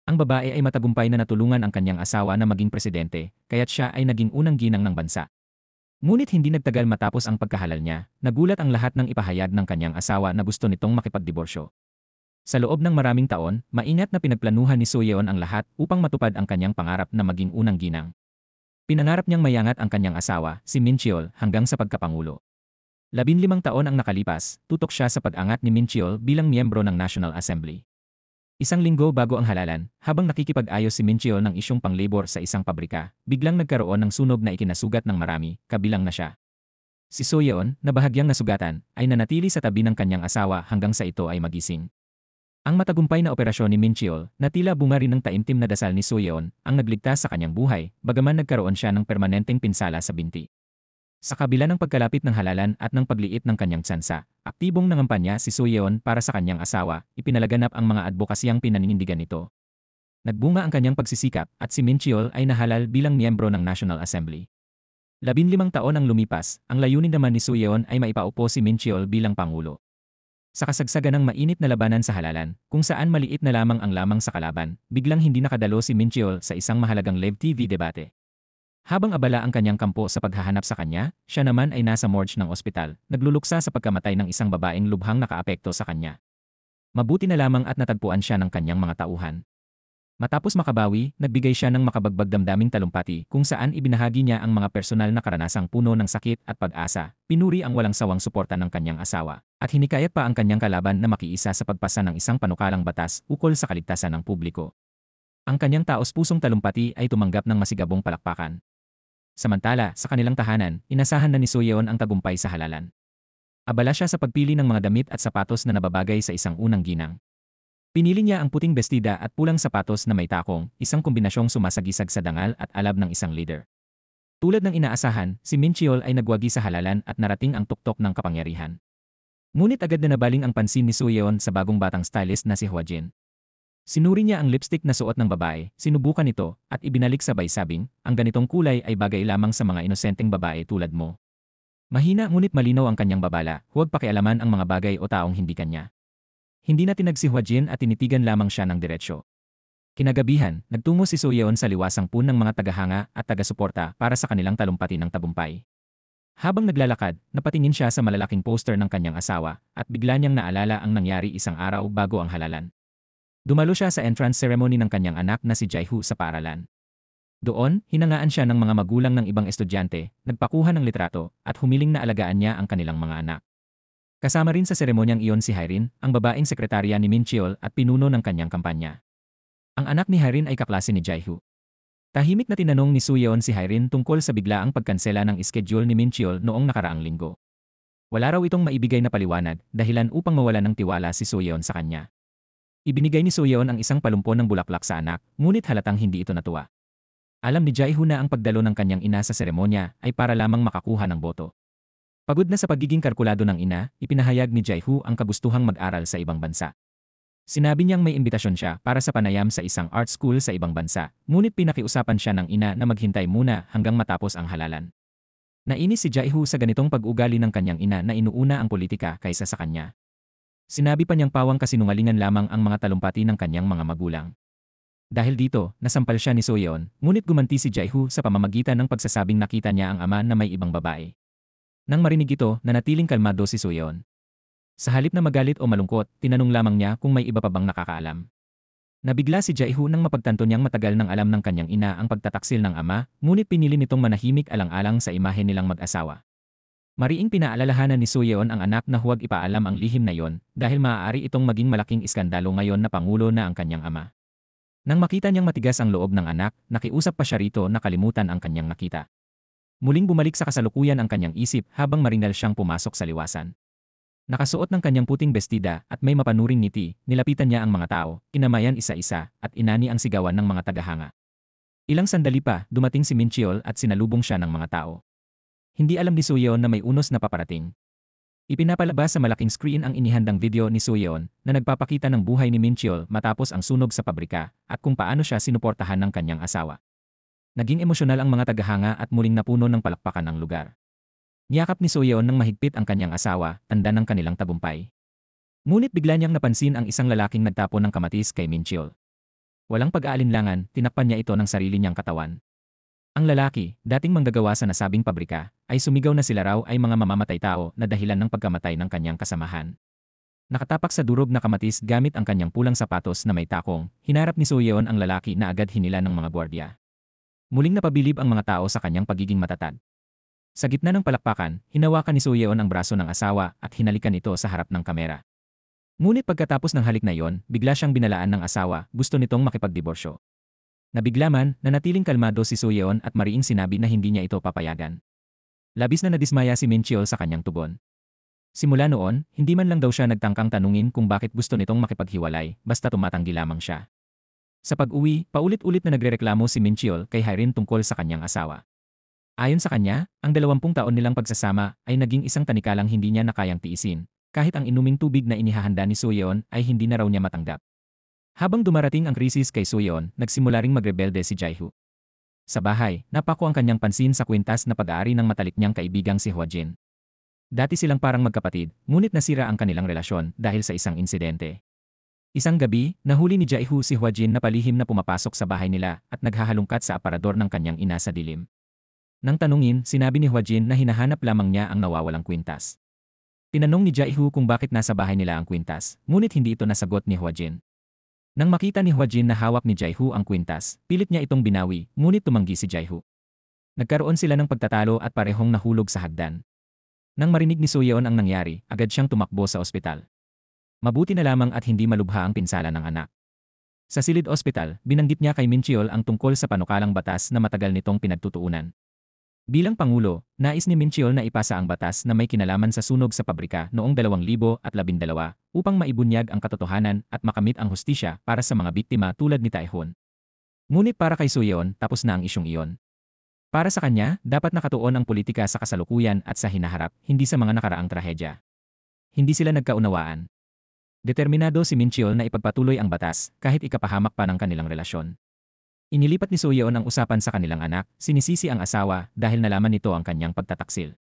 Ang babae ay matagumpay na natulungan ang kanyang asawa na maging presidente, kaya't siya ay naging unang ginang ng bansa. Ngunit hindi nagtagal matapos ang pagkahalal niya, nagulat ang lahat ng ipahayag ng kanyang asawa na gusto nitong makipagdiborsyo. Sa loob ng maraming taon, maingat na pinagplanuhan ni Soo-yeon ang lahat upang matupad ang kanyang pangarap na maging unang ginang. Pinangarap niyang mayangat ang kanyang asawa, si Min Cheol, hanggang sa pagkapangulo. 15 taon ang nakalipas, tutok siya sa pag-angat ni Min Cheol bilang miyembro ng National Assembly. Isang linggo bago ang halalan, habang nakikipag-ayos si Min Cheol ng isyung panglabor sa isang pabrika, biglang nagkaroon ng sunog na ikinasugat ng marami, kabilang na siya. Si Soo-yeon, na bahagyang nasugatan, ay nanatili sa tabi ng kanyang asawa hanggang sa ito ay magising. Ang matagumpay na operasyon ni Min Cheol, na tila bunga rin ng taimtim na dasal ni Soo-yeon, ang nagligtas sa kanyang buhay, bagaman nagkaroon siya ng permanenteng pinsala sa binti. Sa kabila ng pagkalapit ng halalan at ng pagliit ng kanyang tsansa, aktibong nangampanya si Soo-yeon para sa kanyang asawa, ipinalaganap ang mga advokasyang pinaninindigan nito. Nagbunga ang kanyang pagsisikap at si Min Cheol ay nahalal bilang miyembro ng National Assembly. 15 taon ang lumipas, ang layunin naman ni Soo-yeon ay maipaupo si Min Cheol bilang pangulo. Sa kasagsagan ng mainit na labanan sa halalan, kung saan maliit na lamang ang lamang sa kalaban, biglang hindi nakadalo si Min Cheol sa isang mahalagang live TV debate. Habang abala ang kanyang kampo sa paghahanap sa kanya, siya naman ay nasa morgue ng ospital, nagluluksa sa pagkamatay ng isang babaeng lubhang nakaapekto sa kanya. Mabuti na lamang at natagpuan siya ng kanyang mga tauhan. Matapos makabawi, nagbigay siya ng makabagbag damdaming talumpati kung saan ibinahagi niya ang mga personal na karanasang puno ng sakit at pag-asa, pinuri ang walang sawang suporta ng kanyang asawa, at hinikayat pa ang kanyang kalaban na makiisa sa pagpasa ng isang panukalang batas ukol sa kaligtasan ng publiko. Ang kanyang taos-pusong talumpati ay tumanggap ng masigabong palakpakan. Samantala, sa kanilang tahanan, inasahan na ni Soo-yeon ang tagumpay sa halalan. Abala siya sa pagpili ng mga damit at sapatos na nababagay sa isang unang ginang. Pinili niya ang puting bestida at pulang sapatos na may takong, isang kombinasyong sumasagisag sa dangal at alab ng isang leader. Tulad ng inaasahan, si Min Cheol ay nagwagi sa halalan at narating ang tuktok ng kapangyarihan. Ngunit agad na nabaling ang pansin ni Soo-yeon sa bagong batang stylist na si Hwa Jin. Sinuri niya ang lipstick na suot ng babae, sinubukan ito, at ibinalik sabay sabing, ang ganitong kulay ay bagay lamang sa mga inosenteng babae tulad mo. Mahina ngunit malinaw ang kanyang babala, huwag pakialaman ang mga bagay o taong hindi kanya. Hindi na tinag si Hwa Jin at tinitigan lamang siya ng diretsyo. Kinagabihan, nagtungo si Soo-yeon sa liwasang pool ng mga tagahanga at taga-suporta para sa kanilang talumpati ng tagumpay. Habang naglalakad, napatingin siya sa malalaking poster ng kanyang asawa at bigla niyang naalala ang nangyari isang araw bago ang halalan. Dumalo siya sa entrance ceremony ng kanyang anak na si Jae-hoo sa paaralan. Doon, hinangaan siya ng mga magulang ng ibang estudyante, nagpakuha ng litrato, at humiling na alagaan niya ang kanilang mga anak. Kasama rin sa seremonyang iyon si Hyrin, ang babaeng sekretarya ni Min Cheol at pinuno ng kanyang kampanya. Ang anak ni Hyrin ay kaklase ni Jae-hoo. Tahimik na tinanong ni Soo-yeon si Hyrin tungkol sa biglaang pagkansela ng schedule ni Min Cheol noong nakaraang linggo. Wala raw itong maibigay na paliwanag, dahilan upang mawala ng tiwala si Soo-yeon sa kanya. Ibinigay ni Soo-yeon ang isang palumpon ng bulaklak sa anak, ngunit halatang hindi ito natuwa. Alam ni Jae-hoo na ang pagdalo ng kanyang ina sa seremonya ay para lamang makakuha ng boto. Pagod na sa pagiging kalkulado ng ina, ipinahayag ni Jae-hoo ang kagustuhang mag-aral sa ibang bansa. Sinabi niyang may imbitasyon siya para sa panayam sa isang art school sa ibang bansa, ngunit pinakiusapan siya ng ina na maghintay muna hanggang matapos ang halalan. Nainis si Jae-hoo sa ganitong pag-ugali ng kanyang ina na inuuna ang politika kaysa sa kanya. Sinabi pa niyang pawang kasinungalingan lamang ang mga talumpati ng kanyang mga magulang. Dahil dito, nasampal siya ni Soo-yeon, ngunit gumanti si Jae-hoo sa pamamagitan ng pagsasabing nakita niya ang ama na may ibang babae. Nang marinig ito, nanatiling kalmado si Soo-yeon. Sa halip na magalit o malungkot, tinanong lamang niya kung may iba pa bang nakakaalam. Nabigla si Jae-hoo nang mapagtanto niyang matagal nang alam ng kanyang ina ang pagtataksil ng ama, ngunit pinili nitong manahimik alang-alang sa imahe nilang mag-asawa. Mariing pinaalalahanan ni Soo-yeon ang anak na huwag ipaalam ang lihim na yon dahil maaari itong maging malaking iskandalo ngayon na pangulo na ang kanyang ama. Nang makita niyang matigas ang loob ng anak, nakiusap pa siya rito na kalimutan ang kanyang nakita. Muling bumalik sa kasalukuyan ang kanyang isip habang marinal siyang pumasok sa liwasan. Nakasuot ng kanyang puting bestida at may mapanuring ngiti, nilapitan niya ang mga tao, kinamayan isa-isa, at inani ang sigawan ng mga tagahanga. Ilang sandali pa, dumating si Min Cheol at sinalubong siya ng mga tao. Hindi alam ni Soo-yeon na may unos na paparating. Ipinapalabas sa malaking screen ang inihandang video ni Soo-yeon na nagpapakita ng buhay ni Min Cheol matapos ang sunog sa pabrika at kung paano siya sinuportahan ng kanyang asawa. Naging emosyonal ang mga tagahanga at muling napuno ng palakpakan ang lugar. Niyakap ni Soo-yeon ng mahigpit ang kanyang asawa, tanda ng kanilang tagumpay. Ngunit bigla niyang napansin ang isang lalaking nagtapon ng kamatis kay Min Cheol. Walang pag-aalinlangan, tinakpan niya ito ng sarili niyang katawan. Ang lalaki, dating manggagawa sa nasabing pabrika, ay sumigaw na sila raw ay mga mamamatay tao na dahilan ng pagkamatay ng kanyang kasamahan. Nakatapak sa durog na kamatis gamit ang kanyang pulang sapatos na may takong, hinarap ni Soyeon ang lalaki na agad hinila ng mga gwardiya. Muling napabilib ang mga tao sa kanyang pagiging matatag. Sa gitna ng palakpakan, hinawakan ni Soyeon ang braso ng asawa at hinalikan ito sa harap ng kamera. Ngunit pagkatapos ng halik na iyon, bigla siyang binalaan ng asawa, gusto nitong makipagdiborsyo. Nabigla man, nanatiling kalmado si Soyeon at mariing sinabi na hindi niya ito papayagan. Labis na nadismaya si Min Cheol sa kanyang tugon. Simula noon, hindi man lang daw siya nagtangkang tanungin kung bakit gusto nitong makipaghiwalay, basta tumatanggi lamang siya. Sa pag-uwi, paulit-ulit na nagrereklamo si Min Cheol kay Hyrin tungkol sa kanyang asawa. Ayon sa kanya, ang 20 taon nilang pagsasama ay naging isang tanikalang hindi niya na kayang tiisin, kahit ang inuming tubig na inihahanda ni Soyeon ay hindi na raw niya matanggap. Habang dumarating ang krisis kay Soyeon, nagsimula ring magrebelde si Jae-hoo. Sa bahay, napako ang kanyang pansin sa kwintas na pag-aari ng matalik niyang kaibigang si Hwa-jin. Dati silang parang magkapatid, ngunit nasira ang kanilang relasyon dahil sa isang insidente. Isang gabi, nahuli ni Jae-hoo si Hwa-jin na palihim na pumapasok sa bahay nila at naghahalungkat sa aparador ng kanyang ina sa dilim. Nang tanungin, sinabi ni Hwa-jin na hinahanap lamang niya ang nawawalang kwintas. Tinanong ni Jae-hoo kung bakit nasa bahay nila ang kwintas, ngunit hindi ito nasagot ni Hwa-jin. Nang makita ni Hwa-jin na hawak ni Jae-hoo ang kwintas, pilit niya itong binawi, ngunit tumanggi si Jae-hoo. Nagkaroon sila ng pagtatalo at parehong nahulog sa hagdan. Nang marinig ni Soyeon ang nangyari, agad siyang tumakbo sa ospital. Mabuti na lamang at hindi malubha ang pinsala ng anak. Sa silid ospital, binanggit niya kay Min Cheol ang tungkol sa panukalang batas na matagal nitong pinagtutuunan. Bilang Pangulo, nais ni Min Cheol na ipasa ang batas na may kinalaman sa sunog sa pabrika noong 2012 upang maibunyag ang katotohanan at makamit ang hustisya para sa mga biktima tulad ni Tae-hoon. Ngunit para kay Soyeon, tapos na ang isyong iyon. Para sa kanya, dapat nakatuon ang politika sa kasalukuyan at sa hinaharap, hindi sa mga nakaraang trahedya. Hindi sila nagkaunawaan. Determinado si Min Cheol na ipagpatuloy ang batas kahit ikapahamak pa ng kanilang relasyon. Inilipat ni Soyeon ang usapan sa kanilang anak, sinisisi ang asawa dahil nalaman nito ang kanyang pagtataksil.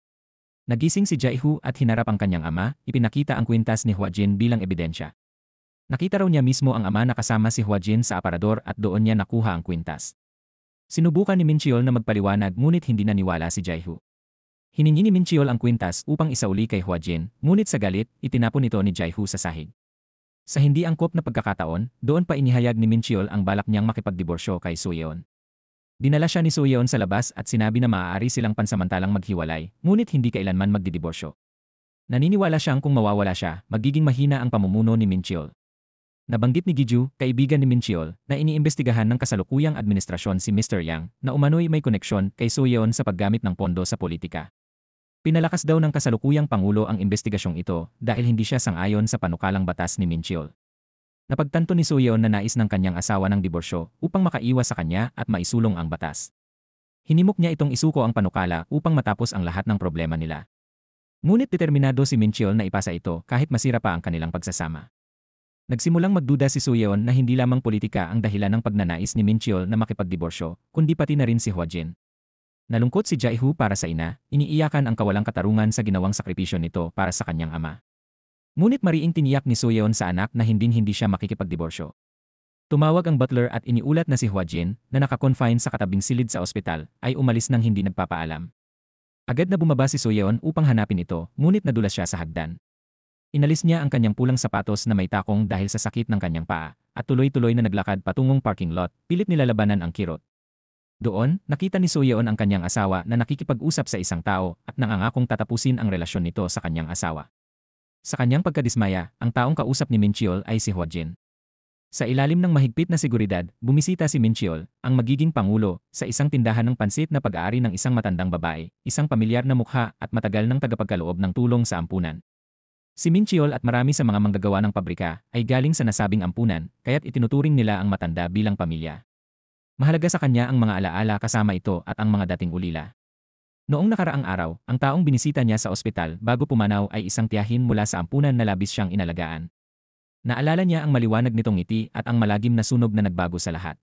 Nagising si Jae-hoo at hinarap ang kanyang ama, ipinakita ang kwintas ni Hwa-jin bilang ebidensya. Nakita raw niya mismo ang ama na kasama si Hwa-jin sa aparador at doon niya nakuha ang kwintas. Sinubukan ni Min Cheol na magpaliwanag ngunit hindi naniwala si Jae-hoo. Hiningi ni Min Cheol ang kwintas upang isauli kay Hwa-jin, ngunit sa galit, itinapon ito ni Jae-hoo sa sahig. Sa hindi angkop na pagkakataon, doon pa inihayag ni Min Cheol ang balak niyang makipagdiborsyo kay Soyeon. Dinala siya ni Soyeon sa labas at sinabi na maaari silang pansamantalang maghiwalay, ngunit hindi kailanman magdidiborsyo. Naniniwala siyang kung mawawala siya, magiging mahina ang pamumuno ni Min Cheol. Nabanggit ni Gi-ju, kaibigan ni Min Cheol, na iniimbestigahan ng kasalukuyang administrasyon si Mr. Yang na umano'y may koneksyon kay Soyeon sa paggamit ng pondo sa politika. Pinalakas daw ng kasalukuyang Pangulo ang investigasyong ito dahil hindi siya sang-ayon sa panukalang batas ni Min Cheol. Napagtanto ni Soyeon na nais ng kanyang asawa ng diborsyo upang makaiwas sa kanya at maisulong ang batas. Hinimok niya itong isuko ang panukala upang matapos ang lahat ng problema nila. Ngunit determinado si Min Cheol na ipasa ito kahit masira pa ang kanilang pagsasama. Nagsimulang magduda si Soyeon na hindi lamang politika ang dahilan ng pagnanais ni Min Cheol na makipagdiborsyo, kundi pati na rin si Hwa-jin. Nalungkot si Jae-hoo para sa ina, iniiyakan ang kawalang katarungan sa ginawang sakripisyo nito para sa kanyang ama. Ngunit mariing tiniyak ni Soyeon sa anak na hindi siya makikipagdiborsyo. Tumawag ang butler at iniulat na si Hwa-jin, na nakakonfine sa katabing silid sa ospital, ay umalis nang hindi nagpapaalam. Agad na bumaba si Soyeon upang hanapin ito, ngunit nadulas siya sa hagdan. Inalis niya ang kanyang pulang sapatos na may takong dahil sa sakit ng kanyang paa, at tuloy-tuloy na naglakad patungong parking lot, pilit nilalabanan ang kirot. Doon, nakita ni Soyeon ang kanyang asawa na nakikipag-usap sa isang tao at nangangakong tatapusin ang relasyon nito sa kanyang asawa. Sa kanyang pagkadismaya, ang taong kausap ni Min Cheol ay si Hwa-jin. Sa ilalim ng mahigpit na seguridad, bumisita si Min Cheol, ang magiging pangulo, sa isang tindahan ng pansit na pag-aari ng isang matandang babae, isang pamilyar na mukha at matagal ng tagapagkaloob ng tulong sa ampunan. Si Min Cheol at marami sa mga manggagawa ng pabrika ay galing sa nasabing ampunan, kaya't itinuturing nila ang matanda bilang pamilya. Mahalaga sa kanya ang mga alaala kasama ito at ang mga dating ulila. Noong nakaraang araw, ang taong binisita niya sa ospital bago pumanaw ay isang tiyahin mula sa ampunan na labis siyang inalagaan. Naalala niya ang maliwanag nitong ngiti at ang malagim na sunog na nagbago sa lahat.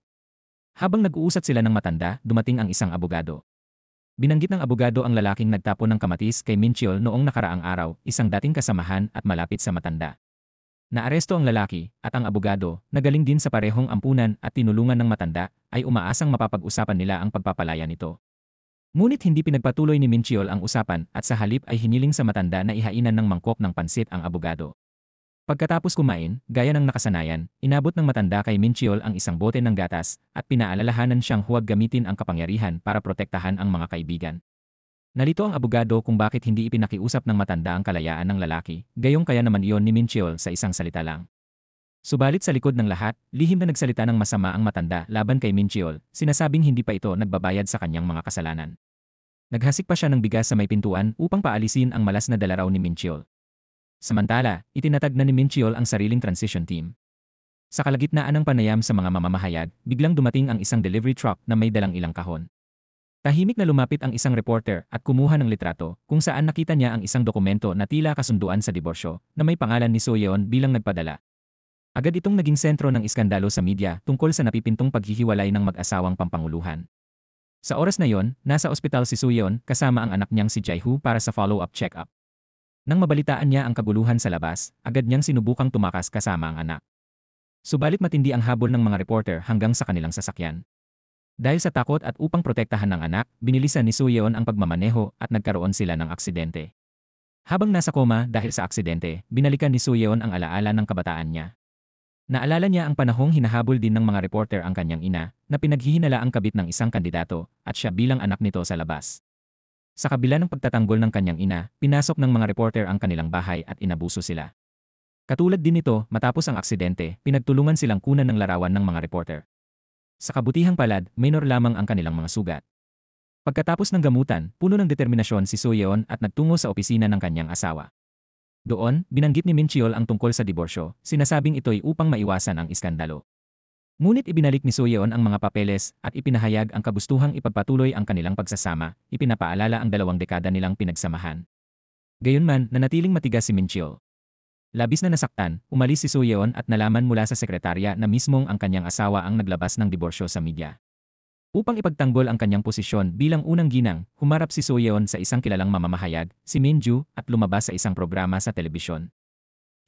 Habang nag-uusat sila ng matanda, dumating ang isang abogado. Binanggit ng abogado ang lalaking nagtapon ng kamatis kay Min Cheol noong nakaraang araw, isang dating kasamahan at malapit sa matanda. Naaresto ang lalaki at ang abogado na galing din sa parehong ampunan at tinulungan ng matanda ay umaasang mapapag-usapan nila ang pagpapalaya nito. Ngunit hindi pinagpatuloy ni Minchiol ang usapan at sa halip ay hiniling sa matanda na ihainan ng mangkok ng pansit ang abogado. Pagkatapos kumain, gaya ng nakasanayan, inabot ng matanda kay Minchiol ang isang bote ng gatas at pinaalalahanan siyang huwag gamitin ang kapangyarihan para protektahan ang mga kaibigan. Nalito ang abogado kung bakit hindi ipinakiusap ng matanda ang kalayaan ng lalaki, gayong kaya naman iyon ni Minchiol sa isang salita lang. Subalit sa likod ng lahat, lihim na nagsalita ng masama ang matanda laban kay Minchiol, sinasabing hindi pa ito nagbabayad sa kanyang mga kasalanan. Naghasik pa siya ng bigas sa may pintuan upang paalisin ang malas na dala raw ni Minchiol. Samantala, itinatag na ni Minchiol ang sariling transition team. Sa kalagitnaan ng panayam sa mga mamamahayag, biglang dumating ang isang delivery truck na may dalang ilang kahon. Tahimik na lumapit ang isang reporter at kumuha ng litrato kung saan nakita niya ang isang dokumento na tila kasunduan sa diborsyo na may pangalan ni Soyeon bilang nagpadala. Agad itong naging sentro ng iskandalo sa media tungkol sa napipintong paghihiwalay ng mag-asawang pampanguluhan. Sa oras na yon, nasa ospital si Soyeon kasama ang anak niyang si Jaeho para sa follow-up check-up. Nang mabalitaan niya ang kaguluhan sa labas, agad niyang sinubukang tumakas kasama ang anak. Subalit matindi ang habol ng mga reporter hanggang sa kanilang sasakyan. Dahil sa takot at upang protektahan ng anak, binilisan ni Soyeon ang pagmamaneho at nagkaroon sila ng aksidente. Habang nasa koma dahil sa aksidente, binalikan ni Soyeon ang alaala ng kabataan niya. Naalala niya ang panahong hinahabol din ng mga reporter ang kanyang ina, na pinaghihinala ang kabit ng isang kandidato, at siya bilang anak nito sa labas. Sa kabila ng pagtatanggol ng kanyang ina, pinasok ng mga reporter ang kanilang bahay at inabuso sila. Katulad din nito, matapos ang aksidente, pinagtulungan silang kunan ng larawan ng mga reporter. Sa kabutihang palad, minor lamang ang kanilang mga sugat. Pagkatapos ng gamutan, puno ng determinasyon si Soyeon at nagtungo sa opisina ng kanyang asawa. Doon, binanggit ni Minchiol ang tungkol sa diborsyo, sinasabing ito'y upang maiwasan ang iskandalo. Ngunit ibinalik ni Soyeon ang mga papeles at ipinahayag ang kagustuhang ipagpatuloy ang kanilang pagsasama, ipinapaalala ang 2 dekada nilang pinagsamahan. Gayunman, nanatiling matigas si Minchiol. Labis na nasaktan, umalis si Soyeon at nalaman mula sa sekretarya na mismong ang kanyang asawa ang naglabas ng diborsyo sa media. Upang ipagtanggol ang kanyang posisyon bilang unang ginang, humarap si Soyeon sa isang kilalang mamamahayag, si Minju, at lumabas sa isang programa sa telebisyon.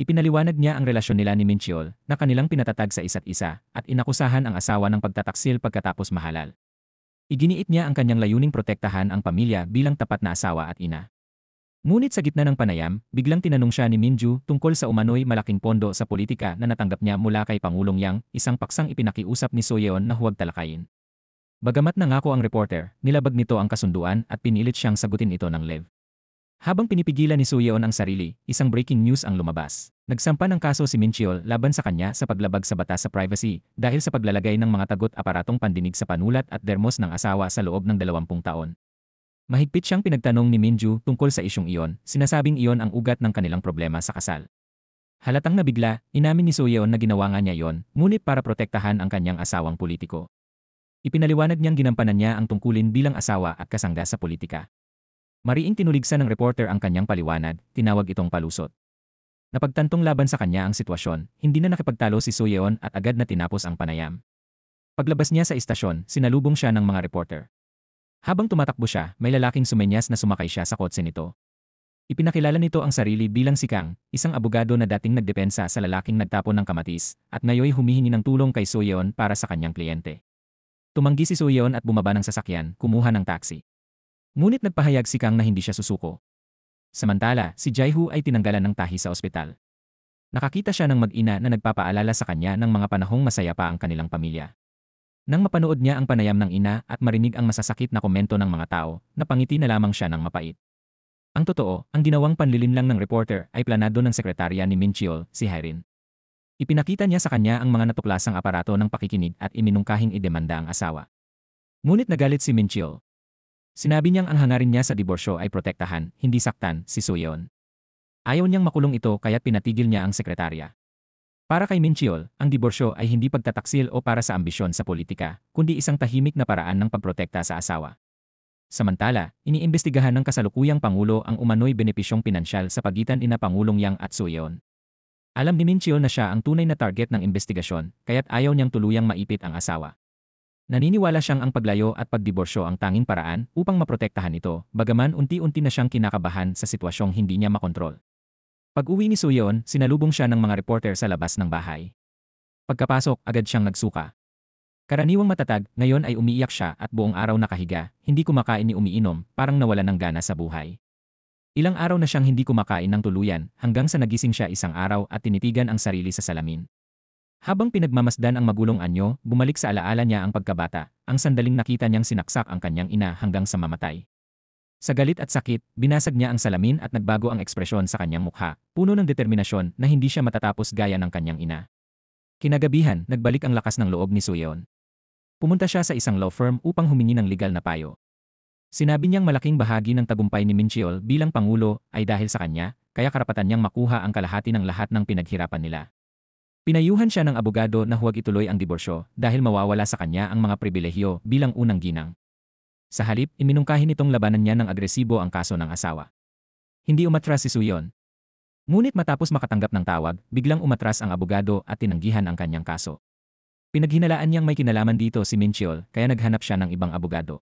Ipinaliwanag niya ang relasyon nila ni Minchiol na kanilang pinatatag sa isa't isa at inakusahan ang asawa ng pagtataksil pagkatapos mahalal. Iginiit niya ang kanyang layuning protektahan ang pamilya bilang tapat na asawa at ina. Ngunit sa gitna ng panayam, biglang tinanong siya ni Minju tungkol sa umano'y malaking pondo sa politika na natanggap niya mula kay Pangulong Yang, isang paksang ipinakiusap ni Soyeon na huwag talakayin. Bagamat nangako ang reporter, nilabag nito ang kasunduan at pinilit siyang sagutin ito ng live. Habang pinipigilan ni Soyeon ang sarili, isang breaking news ang lumabas. Nagsampa ng kaso si Minchiol laban sa kanya sa paglabag sa batas sa privacy dahil sa paglalagay ng mga tagot-aparatong pandinig sa panulat at dermos ng asawa sa loob ng 20 taon. Mahigpit siyang pinagtanong ni Minju tungkol sa isyong iyon, sinasabing iyon ang ugat ng kanilang problema sa kasal. Halatang nabigla, inamin ni Soyeon na ginawa nga niya iyon, ngunit para protektahan ang kanyang asawang politiko. Ipinaliwanag niyang ginampanan niya ang tungkulin bilang asawa at kasangga sa politika. Mariing tinuligsan ng reporter ang kanyang paliwanag, tinawag itong palusot. Napagtantong laban sa kanya ang sitwasyon, hindi na nakipagtalo si Soyeon at agad na tinapos ang panayam. Paglabas niya sa istasyon, sinalubong siya ng mga reporter. Habang tumatakbo siya, may lalaking sumenyas na sumakay siya sa kotse nito. Ipinakilala nito ang sarili bilang si Kang, isang abogado na dating nagdepensa sa lalaking nagtapon ng kamatis, at ngayoy humihingi ng tulong kay Soyeon para sa kanyang kliyente. Tumanggi si Soyeon at bumaba ng sasakyan, kumuha ng taxi. Ngunit nagpahayag si Kang na hindi siya susuko. Samantala, si Jaeho ay tinanggalan ng tahi sa ospital. Nakakita siya ng mag-ina na nagpapaalala sa kanya ng mga panahong masaya pa ang kanilang pamilya. Nang mapanood niya ang panayam ng ina at marinig ang masasakit na komento ng mga tao, napangiti na lamang siya ng mapait. Ang totoo, ang ginawang panlilinlang ng reporter ay planado ng sekretarya ni Minchiol, si Hyrin. Ipinakita niya sa kanya ang mga natuklasang aparato ng pakikinig at iminungkahing idemanda ang asawa. Ngunit nagalit si Minchiol. Sinabi niyang ang hangarin niya sa diborsyo ay protektahan, hindi saktan, si Soyeon. Ayaw niyang makulong ito kaya't pinatigil niya ang sekretarya. Para kay Minchiol, ang diborsyo ay hindi pagtataksil o para sa ambisyon sa politika, kundi isang tahimik na paraan ng pagprotekta sa asawa. Samantala, iniimbestigahan ng kasalukuyang Pangulo ang umano'y benepisyong pinansyal sa pagitan ina Pangulong Yang at Soyeon. Alam ni Minchiol na siya ang tunay na target ng investigasyon, kaya't ayaw niyang tuluyang maipit ang asawa. Naniniwala siyang ang paglayo at pagdiborsyo ang tanging paraan upang maprotektahan ito, bagaman unti-unti na siyang kinakabahan sa sitwasyong hindi niya makontrol. Pag-uwi ni Suyeon, sinalubong siya ng mga reporter sa labas ng bahay. Pagkapasok, agad siyang nagsuka. Karaniwang matatag, ngayon ay umiiyak siya at buong araw nakahiga, hindi kumakain ni umiinom, parang nawalan ng gana sa buhay. Ilang araw na siyang hindi kumakain ng tuluyan, hanggang sa nagising siya isang araw at tinitigan ang sarili sa salamin. Habang pinagmamasdan ang magulong anyo, bumalik sa alaala niya ang pagkabata, ang sandaling nakita niyang sinaksak ang kanyang ina hanggang sa mamatay. Sa galit at sakit, binasag niya ang salamin at nagbago ang ekspresyon sa kanyang mukha, puno ng determinasyon na hindi siya matatapos gaya ng kanyang ina. Kinagabihan, nagbalik ang lakas ng loob ni Suyeon. Pumunta siya sa isang law firm upang humingi ng legal na payo. Sinabi niyang malaking bahagi ng tagumpay ni Min Cheol bilang pangulo ay dahil sa kanya, kaya karapatan niyang makuha ang kalahati ng lahat ng pinaghirapan nila. Pinayuhan siya ng abogado na huwag ituloy ang diborsyo dahil mawawala sa kanya ang mga pribilehyo bilang unang ginang. Sa halip, iminungkahi nitong labanan niya ng agresibo ang kaso ng asawa. Hindi umatras si Suyeon. Ngunit matapos makatanggap ng tawag, biglang umatras ang abogado at tinanggihan ang kanyang kaso. Pinaghinalaan niyang may kinalaman dito si Min Cheol kaya naghanap siya ng ibang abogado.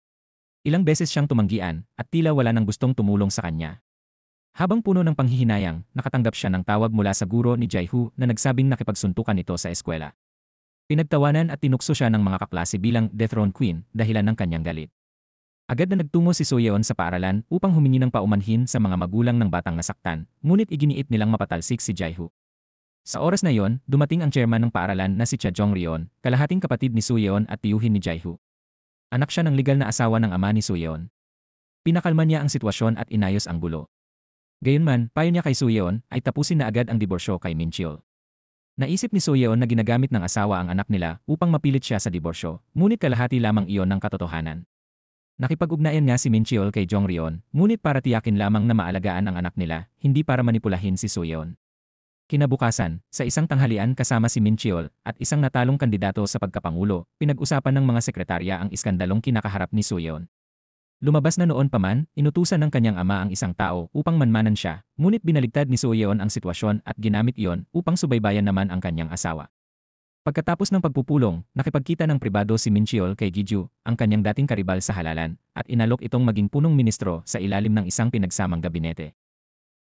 Ilang beses siyang tumanggian at tila wala nang gustong tumulong sa kanya. Habang puno ng panghihinayang, nakatanggap siya ng tawag mula sa guro ni Jae-hoo na nagsabing nakipagsuntukan ito sa eskwela. Pinagtawanan at tinukso siya ng mga kaklase bilang dethroned queen dahilan ng kanyang galit. Agad na nagtungo si Suyeon sa paaralan upang humingi ng paumanhin sa mga magulang ng batang nasaktan, ngunit iginiit nilang mapatalsik si Jae-hoo. Sa oras na yon, dumating ang chairman ng paaralan na si Cha Jong-ryon, kalahating kapatid ni Suyeon at tiyuhin ni Jae-hoo. Anak siya ng legal na asawa ng ama ni Suyeon. Pinakalma niya ang sitwasyon at inayos ang gulo. Gayunman, payo niya kay Suyeon ay tapusin na agad ang diborsyo kay Min Cheol. Naisip ni Suyeon na ginagamit ng asawa ang anak nila upang mapilit siya sa diborsyo, ngunit kalahati lamang iyon ng katotohanan. Nakipag-ugnayan nga si Min Cheol kay Jong-ryon, ngunit para tiyakin lamang na maalagaan ang anak nila, hindi para manipulahin si Suyeon. Kinabukasan, sa isang tanghalian kasama si Min Cheol at isang natalong kandidato sa pagkapangulo, pinag-usapan ng mga sekretarya ang iskandalong kinakaharap ni Suyeon. Lumabas na noon pa man, inutusan ng kanyang ama ang isang tao upang manmanan siya, ngunit binaligtad ni Suyeon ang sitwasyon at ginamit iyon upang subaybayan naman ang kanyang asawa. Pagkatapos ng pagpupulong, nakipagkita ng pribado si Min Cheol kay Gi-ju, ang kanyang dating karibal sa halalan, at inalok itong maging punong ministro sa ilalim ng isang pinagsamang gabinete.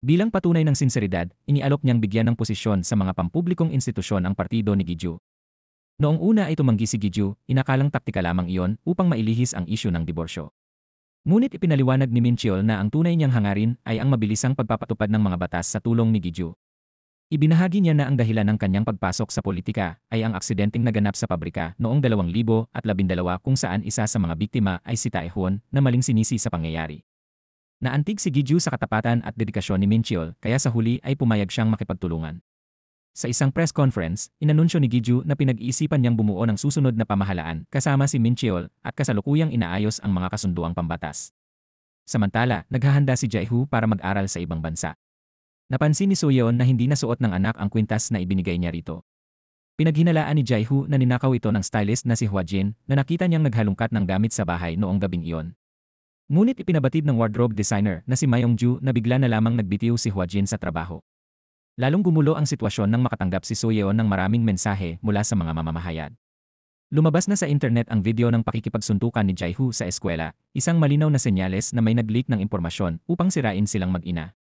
Bilang patunay ng sinseridad, inialok niyang bigyan ng posisyon sa mga pampublikong institusyon ang partido ni Gi-ju. Noong una ay tumanggi si Gi-ju, inakalang taktika lamang iyon upang mailihis ang isyu ng diborsyo. Ngunit ipinaliwanag ni Min Cheol na ang tunay niyang hangarin ay ang mabilisang pagpapatupad ng mga batas sa tulong ni Gi-ju. Ibinahagi niya na ang dahilan ng kanyang pagpasok sa politika ay ang aksidenteng naganap sa pabrika noong 2012 kung saan isa sa mga biktima ay si Tae-hwan na maling sinisi sa pangyayari. Naantig si Gi-ju sa katapatan at dedikasyon ni Min Cheol kaya sa huli ay pumayag siyang makipagtulungan. Sa isang press conference, inanunsyo ni Gi-ju na pinag-iisipan niyang bumuo ng susunod na pamahalaan kasama si Min Cheol at kasalukuyang inaayos ang mga kasunduang pambatas. Samantala, naghahanda si Jae-hoo para mag-aral sa ibang bansa. Napansin ni Suyeon na hindi nasuot ng anak ang kwintas na ibinigay niya rito. Pinaghinalaan ni Jae-hoo na ninakaw ito ng stylist na si Hwa Jin na nakita niyang naghalungkat ng gamit sa bahay noong gabing iyon. Ngunit ipinabatid ng wardrobe designer na si Ma Yong-ju na bigla na lamang nagbitiw si Hwa Jin sa trabaho. Lalong gumulo ang sitwasyon nang makatanggap si Suyeon ng maraming mensahe mula sa mga mamamahayag. Lumabas na sa internet ang video ng pakikipagsuntukan ni Jae-hoo sa eskwela, isang malinaw na senyales na may nag-leak ng impormasyon upang sirain silang mag-ina.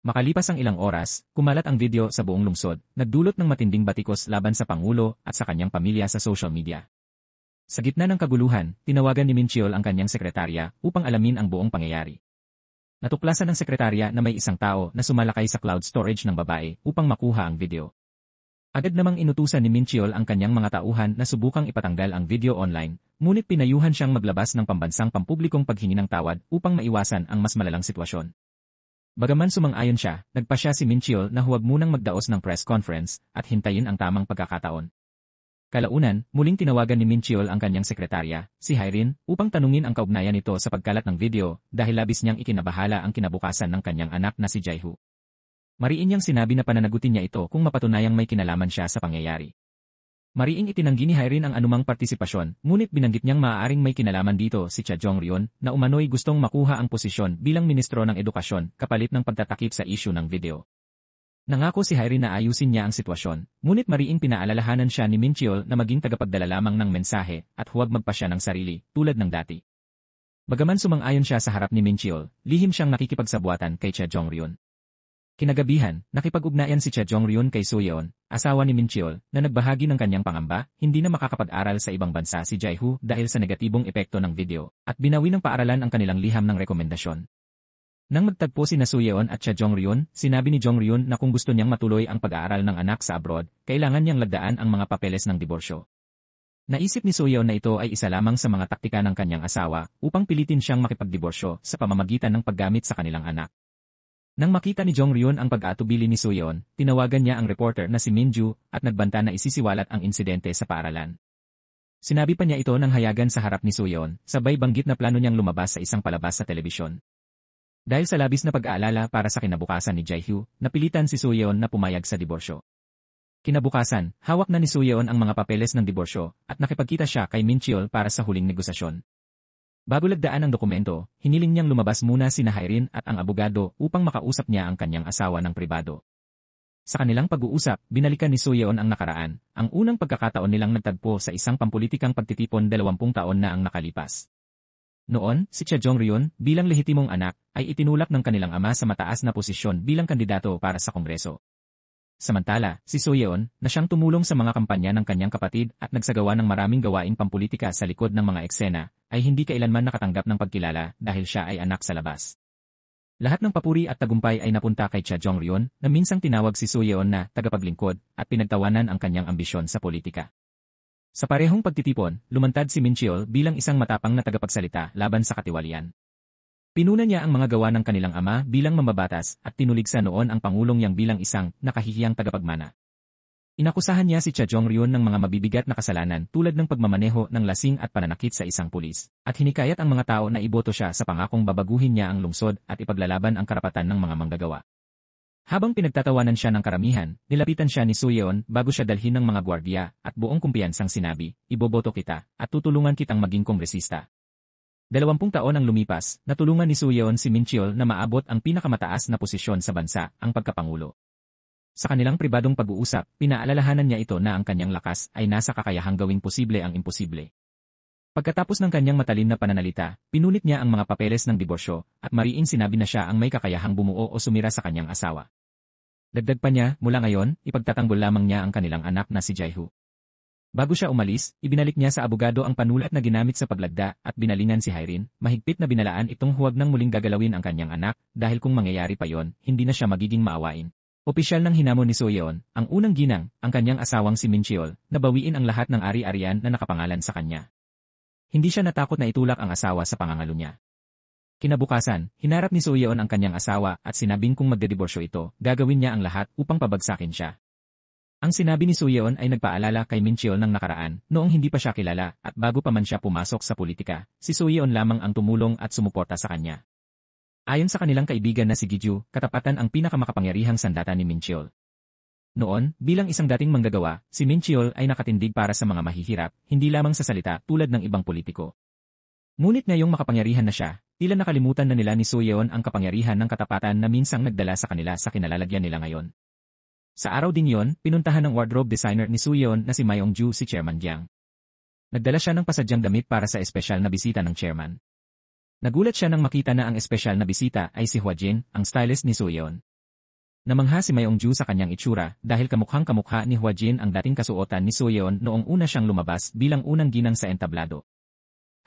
Makalipas ang ilang oras, kumalat ang video sa buong lungsod, nagdulot ng matinding batikos laban sa Pangulo at sa kanyang pamilya sa social media. Sa gitna ng kaguluhan, tinawagan ni Min Cheol ang kanyang sekretarya upang alamin ang buong pangyayari. Natuklasan ng sekretarya na may isang tao na sumalakay sa cloud storage ng babae upang makuha ang video. Agad namang inutusan ni Min Cheol ang kanyang mga tauhan na subukang ipatanggal ang video online, ngunit pinayuhan siyang maglabas ng pambansang pampublikong paghingi ng tawad upang maiwasan ang mas malalang sitwasyon. Bagaman sumang-ayon siya, nagpasya si Min Cheol na huwag munang magdaos ng press conference at hintayin ang tamang pagkakataon. Kalaunan, muling tinawagan ni Min Cheol ang kanyang sekretarya, si Hyrin, upang tanungin ang kaugnayan nito sa pagkalat ng video dahil labis niyang ikinabahala ang kinabukasan ng kanyang anak na si Jae-hoo. Mariin niyang sinabi na pananagutin niya ito kung mapatunayang may kinalaman siya sa pangyayari. Mariing itinanggi ni Hyrin ang anumang partisipasyon, ngunit binanggit niyang maaaring may kinalaman dito si Cha Jong-ryon na umano'y gustong makuha ang posisyon bilang ministro ng edukasyon kapalit ng pagtatakip sa issue ng video. Nangako si Hyrin na ayusin niya ang sitwasyon, ngunit mariing pinaalalahanan siya ni Min Cheol na maging tagapagdala lamang ng mensahe at huwag magpasya ng sarili, tulad ng dati. Bagaman sumang-ayon siya sa harap ni Min Cheol, lihim siyang nakikipagsabuatan kay Cha Jong-ryon. Kinagabihan, nakipag-ugnayan si Cha Jong-ryun kay Soo-yeon, asawa ni Min Cheol, na nagbahagi ng kanyang pangamba, hindi na makakapag-aral sa ibang bansa si Jae-hoo dahil sa negatibong epekto ng video, at binawi ng paaralan ang kanilang liham ng rekomendasyon. Nang magtagpo sina Soo-yeon at Cha Jong-ryun, sinabi ni Jong-ryun na kung gusto niyang matuloy ang pag-aaral ng anak sa abroad, kailangan niyang lagdaan ang mga papeles ng diborsyo. Naisip ni Soo-yeon na ito ay isa lamang sa mga taktika ng kanyang asawa upang pilitin siyang makipagdiborsyo sa pamamagitan ng paggamit sa kanilang anak. Nang makita ni Jong-ryun ang pag-aatubili ni Soo-yeon, tinawagan niya ang reporter na si Min-ju at nagbanta na isisiwalat ang insidente sa paaralan. Sinabi pa niya ito nang hayagan sa harap ni Soo-yeon, sabay banggit na plano niyang lumabas sa isang palabas sa telebisyon. Dahil sa labis na pag-aalala para sa kinabukasan ni Jae-hoo, napilitan si Soo-yeon na pumayag sa diborsyo. Kinabukasan, hawak na ni Soo-yeon ang mga papeles ng diborsyo at nakipagkita siya kay Min Cheol para sa huling negosasyon. Bago lagdaan ang dokumento, hiniling niyang lumabas muna sina Haerin at ang abogado upang makausap niya ang kanyang asawa ng pribado. Sa kanilang pag-uusap, binalikan ni Soo-yeon ang nakaraan, ang unang pagkakataon nilang nagtagpo sa isang pampulitikang pagtitipon 20 taon na ang nakalipas. Noon, si Cha Jong-ryun, bilang lehitimong anak, ay itinulak ng kanilang ama sa mataas na posisyon bilang kandidato para sa Kongreso. Samantala, si Soo-yeon, na siyang tumulong sa mga kampanya ng kanyang kapatid at nagsagawa ng maraming gawaing pampulitika sa likod ng mga eksena, ay hindi kailanman nakatanggap ng pagkilala dahil siya ay anak sa labas. Lahat ng papuri at tagumpay ay napunta kay Cha Jong-ryun na minsang tinawag si Soo-yeon na tagapaglingkod at pinagtawanan ang kanyang ambisyon sa politika. Sa parehong pagtitipon, lumantad si Min Cheol bilang isang matapang na tagapagsalita laban sa katiwalian. Pinuna niya ang mga gawa ng kanilang ama bilang mambabatas at tinuligsa noon ang Pangulong Yang bilang isang nakahihiyang tagapagmana. Inakusahan niya si Cha Jong-ryun ng mga mabibigat na kasalanan tulad ng pagmamaneho ng lasing at pananakit sa isang pulis, at hinikayat ang mga tao na iboto siya sa pangakong babaguhin niya ang lungsod at ipaglalaban ang karapatan ng mga manggagawa. Habang pinagtatawanan siya ng karamihan, nilapitan siya ni Soo-yeon bago siya dalhin ng mga gwardiya at buong kumpiyansang sinabi, iboboto kita at tutulungan kitang maging kongresista. 20 taon ang lumipas, natulungan ni Soo-yeon si Min Cheol na maabot ang pinakamataas na posisyon sa bansa, ang pagkapangulo. Sa kanilang pribadong pag-uusap, pinaalalahanan niya ito na ang kanyang lakas ay nasa kakayahang gawing posible ang imposible. Pagkatapos ng kanyang matalim na pananalita, pinunit niya ang mga papeles ng diborsyo at mariing sinabi na siya ang may kakayahang bumuo o sumira sa kanyang asawa. Dagdag pa niya, mula ngayon, ipagtatanggol lamang niya ang kanilang anak na si Jae-hoo. Bago siya umalis, ibinalik niya sa abogado ang panulat na ginamit sa paglagda at binalingan si Haerin, mahigpit na binalaan itong huwag nang muling gagalawin ang kanyang anak dahil kung mangyayari pa yon, hindi na siya magiging maawain. Opisyal ng hinamon ni Soo-yeon, ang unang ginang, ang kanyang asawang si Min Cheol, na bawiin ang lahat ng ari-arian na nakapangalan sa kanya. Hindi siya natakot na itulak ang asawa sa pangangalo niya. Kinabukasan, hinarap ni Soo-yeon ang kanyang asawa at sinabing kung magdediborsyo ito, gagawin niya ang lahat upang pabagsakin siya. Ang sinabi ni Soo-yeon ay nagpaalala kay Min Cheol ng nakaraan, noong hindi pa siya kilala at bago pa man siya pumasok sa politika, si Soo-yeon lamang ang tumulong at sumuporta sa kanya. Ayon sa kanilang kaibigan na si Gi-ju, katapatan ang pinakamakapangyarihang sandata ni Min Cheol. Noon, bilang isang dating manggagawa, si Min Cheol ay nakatindig para sa mga mahihirap, hindi lamang sa salita tulad ng ibang politiko. Ngunit ngayong makapangyarihan na siya, tila nakalimutan na nila ni Soo-yeon ang kapangyarihan ng katapatan na minsang nagdala sa kanila sa kinalalagyan nila ngayon. Sa araw din yon, pinuntahan ng wardrobe designer ni Soo-yeon na si Myong-ju si Chairman Jiang. Nagdala siya ng pasadyang damit para sa espesyal na bisita ng chairman. Nagulat siya nang makita na ang espesyal na bisita ay si Hwa-jin, ang stylist ni Soo-yeon. Namangha si Myong-ju sa kanyang itsura dahil kamukhang-kamukha ni Hwa-jin ang dating kasuotan ni Soo-yeon noong una siyang lumabas bilang unang ginang sa entablado.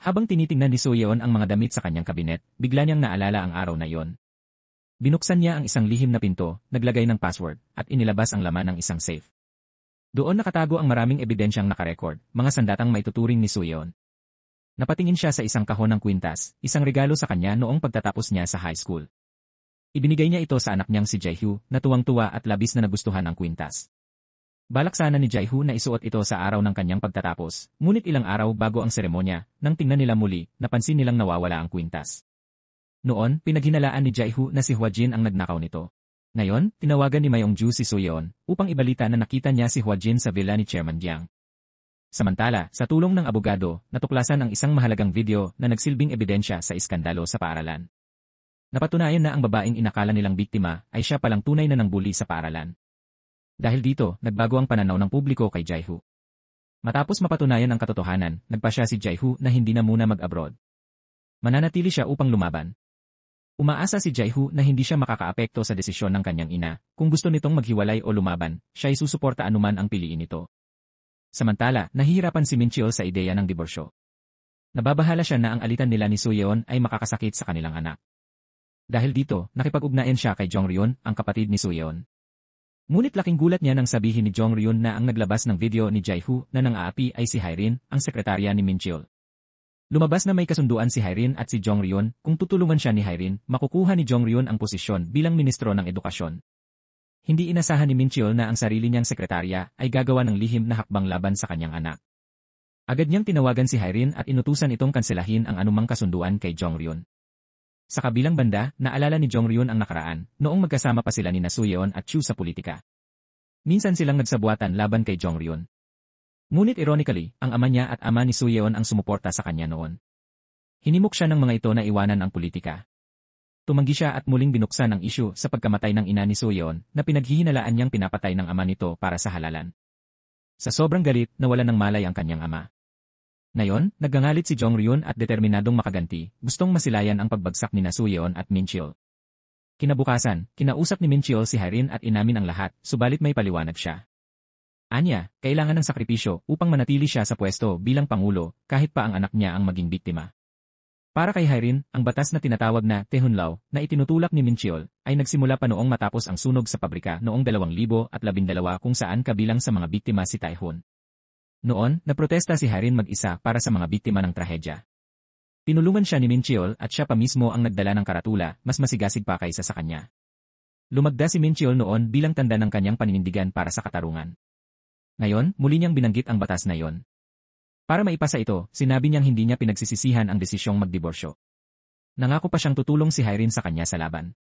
Habang tinitingnan ni Soo-yeon ang mga damit sa kanyang kabinet, bigla niyang naalala ang araw na iyon. Binuksan niya ang isang lihim na pinto, naglagay ng password, at inilabas ang laman ng isang safe. Doon nakatago ang maraming ebidensyang nakarecord, mga sandatang maituturing ni Soo-yeon. Napatingin siya sa isang kahon ng kwintas, isang regalo sa kanya noong pagtatapos niya sa high school. Ibinigay niya ito sa anak niyang si Jae-hoo, na tuwang-tuwa at labis na nagustuhan ang kwintas. Balak sana ni Jae-hoo na isuot ito sa araw ng kanyang pagtatapos, ngunit ilang araw bago ang seremonya, nang tingnan nila muli, napansin nilang nawawala ang kwintas. Noon, pinaghinalaan ni Jae-hoo na si Hwa-jin ang nagnakaw nito. Ngayon, tinawagan ni Myong-ju si Soo-yeon upang ibalita na nakita niya si Hwa-jin sa villa ni Chairman Jiang. Samantala, sa tulong ng abogado, natuklasan ang isang mahalagang video na nagsilbing ebidensya sa iskandalo sa paaralan. Napatunayan na ang babaeng inakala nilang biktima ay siya palang tunay na nangbuli sa paaralan. Dahil dito, nagbago ang pananaw ng publiko kay Jae-hoo. Matapos mapatunayan ang katotohanan, nagpasya si Jae-hoo na hindi na muna mag-abroad. Mananatili siya upang lumaban. Umaasa si Jae-hoo na hindi siya makakaapekto sa desisyon ng kanyang ina. Kung gusto nitong maghiwalay o lumaban, siya ay susuporta anuman ang piliin nito. Samantala, nahihirapan si Min-cheol sa ideya ng diborsyo. Nababahala siya na ang alitan nila ni Soo-yeon ay makakasakit sa kanilang anak. Dahil dito, nakipag-ugnayan siya kay Jong-ryun, ang kapatid ni Soo-yeon. Ngunit laking gulat niya nang sabihin ni Jong-ryun na ang naglabas ng video ni Jae-hoo na nang-aapi ay si Haerin, ang sekretarya ni Min-cheol. Lumabas na may kasunduan si Haerin at si Jong-ryun, kung tutulungan siya ni Haerin, makukuha ni Jong-ryun ang posisyon bilang ministro ng edukasyon. Hindi inasahan ni Min-cheol na ang sarili niyang sekretarya ay gagawa ng lihim na hakbang laban sa kanyang anak. Agad niyang tinawagan si Haerin at inutusan itong kanselahin ang anumang kasunduan kay Jong-ryun. Sa kabilang banda, naalala ni Jong-ryun ang nakaraan, noong magkasama pa sila ni Soo-yeon at Chu sa politika. Minsan silang nagsabuatan laban kay Jong-ryun. Ngunit ironically, ang ama niya at ama ni Soo-yeon ang sumuporta sa kanya noon. Hinimok siya ng mga ito na iwanan ang politika. Tumanggi siya at muling binuksan ang isyu sa pagkamatay ng ina ni Soo-yeon na pinaghihinalaan niyang pinapatay ng ama nito para sa halalan. Sa sobrang galit, nawalan ng malay ang kanyang ama. Ngayon, naggangalit si Jong-ryun at determinadong makaganti, gustong masilayan ang pagbagsak ni Soo-yeon at Min-cheol. Kinabukasan, kinausap ni Min-cheol si Haerin at inamin ang lahat, subalit may paliwanag siya. Anya, kailangan ng sakripisyo upang manatili siya sa pwesto bilang pangulo, kahit pa ang anak niya ang maging biktima. Para kay Haerin, ang batas na tinatawag na Taehunlaw na itinutulak ni Min-cheol ay nagsimula pa noong matapos ang sunog sa pabrika noong 2012 kung saan kabilang sa mga biktima si Taehun. Noon, naprotesta si Haerin mag-isa para sa mga biktima ng trahedya. Tinulungan siya ni Min-cheol at siya pa mismo ang nagdala ng karatula, mas masigasig pa kaysa sa kanya. Lumagda si Min-cheol noon bilang tanda ng kanyang paninindigan para sa katarungan. Ngayon, muli niyang binanggit ang batas na iyon. Para maipasa ito, sinabi niyang hindi niya pinagsisisihan ang desisyong magdiborsyo. Nangako pa siyang tutulong si Haerin sa kanya sa laban.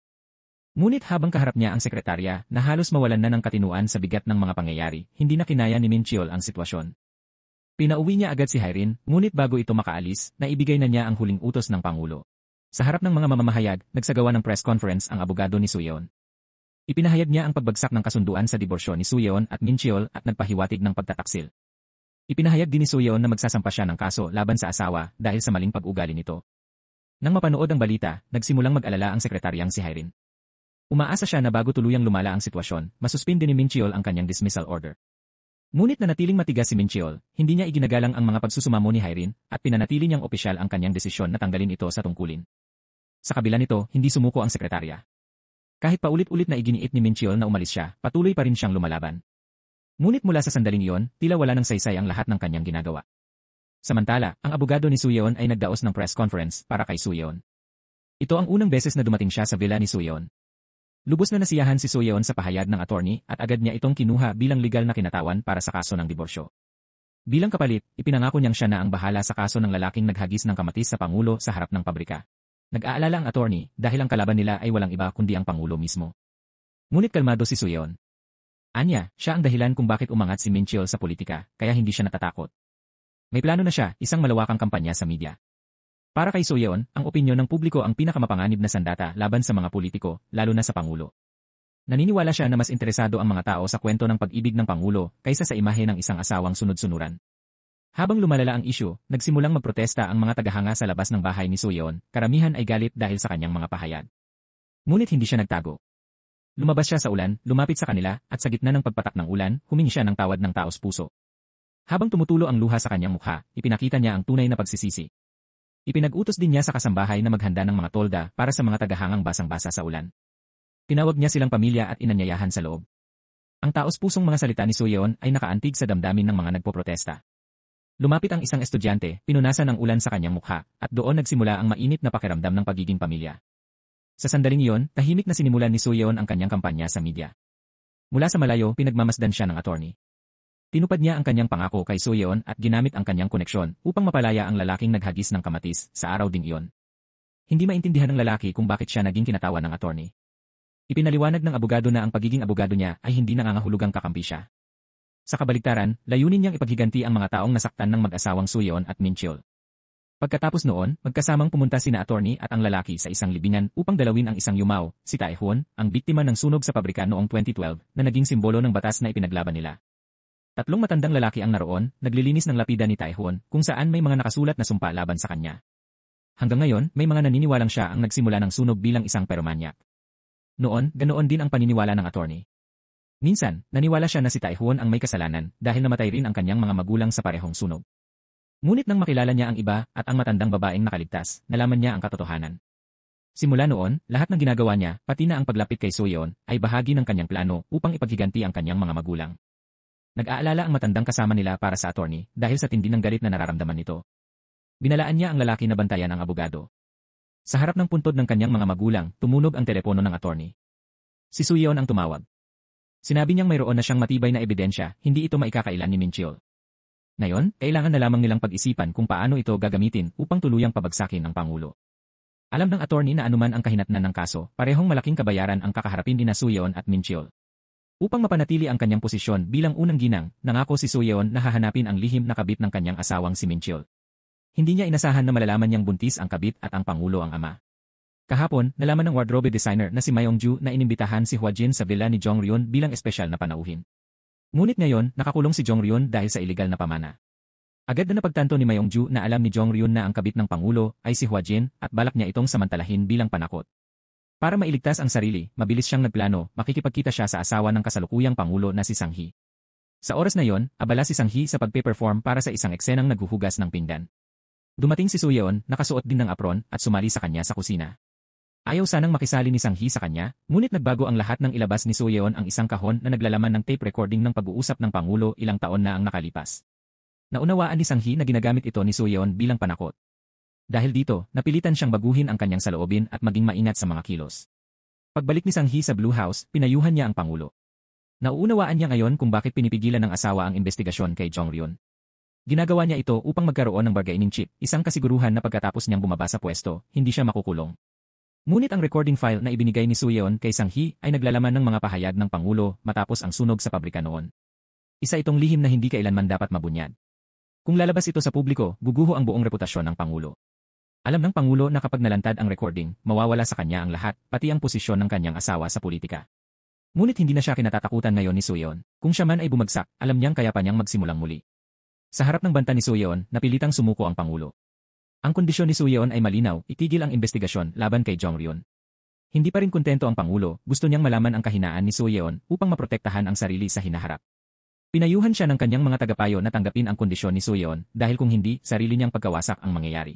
Ngunit habang kaharap niya ang sekretarya na halos mawalan na ng katinuan sa bigat ng mga pangyayari, hindi na kinaya ni Min-cheol ang sitwasyon. Pinauwi niya agad si Haerin, ngunit bago ito makaalis, naibigay na niya ang huling utos ng Pangulo. Sa harap ng mga mamamahayag, nagsagawa ng press conference ang abogado ni Soo-yeon. Ipinahayag niya ang pagbagsak ng kasunduan sa diborsyo ni Soo-yeon at Min-cheol at nagpahiwatig ng pagtataksil. Ipinahayag din ni Soo-yeon na magsasampa siya ng kaso laban sa asawa dahil sa maling pag-ugali nito. Nang mapanood ang balita, nagsimulang mag-alala ang sekretaryang si Haerin. Umaasa siya na bago tuluyang lumala ang sitwasyon, masuspindi ni Min-cheol ang kanyang dismissal order. Ngunit nanatiling matigas si Min-cheol, hindi niya iginagalang ang mga pagsusumamo ni Haerin at pinanatili niyang opisyal ang kanyang desisyon na tanggalin ito sa tungkulin. Sa kabila nito, hindi sumuko ang sekretarya. Kahit paulit-ulit na iginiit ni Min-cheol na umalis siya, patuloy pa rin siyang lumalaban. Ngunit mula sa sandaling iyon, tila wala ng saysay ang lahat ng kanyang ginagawa. Samantala, ang abogado ni Soo-yeon ay nagdaos ng press conference para kay Soo-yeon. Ito ang unang beses na dumating siya sa villa ni Soo-yeon. Lubos na nasiyahan si Soo-yeon sa pahayag ng attorney at agad niya itong kinuha bilang legal na kinatawan para sa kaso ng diborsyo. Bilang kapalit, ipinangako niyang siya na ang bahala sa kaso ng lalaking naghagis ng kamatis sa Pangulo sa harap ng pabrika. Nag-aalala ang attorney dahil ang kalaban nila ay walang iba kundi ang Pangulo mismo. Ngunit kalmado si Soo-yeon. Anya, siya ang dahilan kung bakit umangat si Min-cheol sa politika, kaya hindi siya natatakot. May plano na siya, isang malawakang kampanya sa media. Para kay Soo-yeon, ang opinyon ng publiko ang pinakamapanganib na sandata laban sa mga politiko, lalo na sa Pangulo. Naniniwala siya na mas interesado ang mga tao sa kwento ng pag-ibig ng Pangulo kaysa sa imahe ng isang asawang sunod-sunuran. Habang lumalala ang isyu, nagsimulang magprotesta ang mga tagahanga sa labas ng bahay ni Soo-yeon, karamihan ay galit dahil sa kanyang mga pahayag. Ngunit hindi siya nagtago. Lumabas siya sa ulan, lumapit sa kanila, at sa gitna ng pagpatak ng ulan, humingi siya ng tawad ng taos puso. Habang tumutulo ang luha sa kanyang mukha, ipinakita niya ang tunay na pagsisisi. Ipinag-utos din niya sa kasambahay na maghanda ng mga tolda para sa mga tagahangang basang-basa sa ulan. Tinawag niya silang pamilya at inanyayahan sa loob. Ang taos-pusong mga salita ni Soo-yeon ay nakaantig sa damdamin ng mga nagpoprotesta. Lumapit ang isang estudyante, pinunasan ang ulan sa kanyang mukha, at doon nagsimula ang mainit na pakiramdam ng pagiging pamilya. Sa sandaling iyon, tahimik na sinimulan ni Soo-yeon ang kanyang kampanya sa media. Mula sa malayo, pinagmamasdan siya ng attorney. Tinupad niya ang kanyang pangako kay Soo-yeon at ginamit ang kanyang koneksyon upang mapalaya ang lalaking naghagis ng kamatis sa araw ding iyon. Hindi maintindihan ng lalaki kung bakit siya naging kinatawan ng attorney. Ipinaliwanag ng abogado na ang pagiging abogado niya ay hindi nangangahulugang kakampi siya. Sa kabaligtaran, layunin niyang ipaghiganti ang mga taong nasaktan ng mag-asawang Soo-yeon at Min-cheol. Pagkatapos noon, magkasamang pumunta sina attorney at ang lalaki sa isang libingan upang dalawin ang isang yumaw, si Taehun, ang biktima ng sunog sa pabrika noong 2012 na naging simbolo ng batas na ipinaglaban nila. Tatlong matandang lalaki ang naroon, naglilinis ng lapida ni Taehun, kung saan may mga nakasulat na sumpa laban sa kanya. Hanggang ngayon, may mga naniniwalang siya ang nagsimula ng sunog bilang isang pyromanyak. Noon, ganoon din ang paniniwala ng attorney. Minsan, naniwala siya na si Taehoon ang may kasalanan dahil namatay rin ang kanyang mga magulang sa parehong sunog. Ngunit nang makilala niya ang iba at ang matandang babaeng nakaligtas, nalaman niya ang katotohanan. Simula noon, lahat ng ginagawa niya, pati na ang paglapit kay Soyeon, ay bahagi ng kanyang plano upang ipaghiganti ang kanyang mga magulang. Nag-aalala ang matandang kasama nila para sa attorney dahil sa tindi ng galit na nararamdaman nito. Binalaan niya ang lalaki na bantayan ang abogado. Sa harap ng puntod ng kanyang mga magulang, tumunog ang telepono ng attorney. Si Soyeon ang tumawag. Sinabi niyang mayroon na siyang matibay na ebidensya, hindi ito maikakailan ni Min Cheol. Ngayon, kailangan na lamang nilang pag-isipan kung paano ito gagamitin upang tuluyang pabagsakin ang Pangulo. Alam ng attorney na anuman ang kahinatnan ng kaso, parehong malaking kabayaran ang kakaharapin ni Soyeon at Min Cheol. Upang mapanatili ang kanyang posisyon bilang unang ginang, nangako si Soyeon na hahanapin ang lihim na kabit ng kanyang asawang si Min Cheol. Hindi niya inasahan na malalaman niyang buntis ang kabit at ang Pangulo ang ama. Kahapon, nalaman ng wardrobe designer na si Myongju na inimbitahan si Hwajin sa villa ni Jongryun bilang espesyal na panauhin. Ngunit ngayon, nakakulong si Jongryun dahil sa iligal na pamana. Agad na napagtanto ni Myongju na alam ni Jongryun na ang kabit ng Pangulo ay si Hwajin at balak niya itong samantalahin bilang panakot. Para mailigtas ang sarili, mabilis siyang nagplano, makikipagkita siya sa asawa ng kasalukuyang Pangulo na si Sang-hee. Sa oras na yon, abala si Sang-hee sa pagpe-perform para sa isang eksenang naghuhugas ng pinggan. Dumating si Soyeon, nakasuot din ng apron at sumali sa kanya sa kusina. Ayaw sanang makisali ni Sang-hee sa kanya, ngunit nagbago ang lahat ng ilabas ni Soyeon ang isang kahon na naglalaman ng tape recording ng pag-uusap ng Pangulo ilang taon na ang nakalipas. Naunawaan ni Sang-hee na ginagamit ito ni Soyeon bilang panakot. Dahil dito, napilitan siyang baguhin ang kanyang saloobin at maging maingat sa mga kilos. Pagbalik ni Sang-hee sa Blue House, pinayuhan niya ang Pangulo. Nauunawaan niya ngayon kung bakit pinipigilan ng asawa ang investigasyon kay Jongryun. Ginagawa niya ito upang magkaroon ng bargaining chip, isang kasiguruhan na pagkatapos niyang bumaba sa pwesto, hindi siya makukulong. Ngunit ang recording file na ibinigay ni Soyeon kay Sang-hee ay naglalaman ng mga pahayag ng Pangulo matapos ang sunog sa pabrika noon. Isa itong lihim na hindi kailanman dapat mabunyad. Kung lalabas ito sa publiko, guguho ang buong reputasyon ng Pangulo. Alam ng Pangulo na kapag nalantad ang recording, mawawala sa kanya ang lahat, pati ang posisyon ng kanyang asawa sa politika. Ngunit hindi na siya kinatatakutan ngayon ni Soyeon. Kung siya man ay bumagsak, alam niyang kaya pa niyang magsimulang muli. Sa harap ng banta ni Soyeon, napilitang sumuko ang Pangulo. Ang kondisyon ni Soyeon ay malinaw, itigil ang investigasyon laban kay Jongryun. Hindi pa rin kontento ang Pangulo, gusto niyang malaman ang kahinaan ni Soyeon upang maprotektahan ang sarili sa hinaharap. Pinayuhan siya ng kanyang mga tagapayo na tanggapin ang kondisyon ni Soyeon dahil kung hindi, sarili niyang pagkawasak ang mangyayari.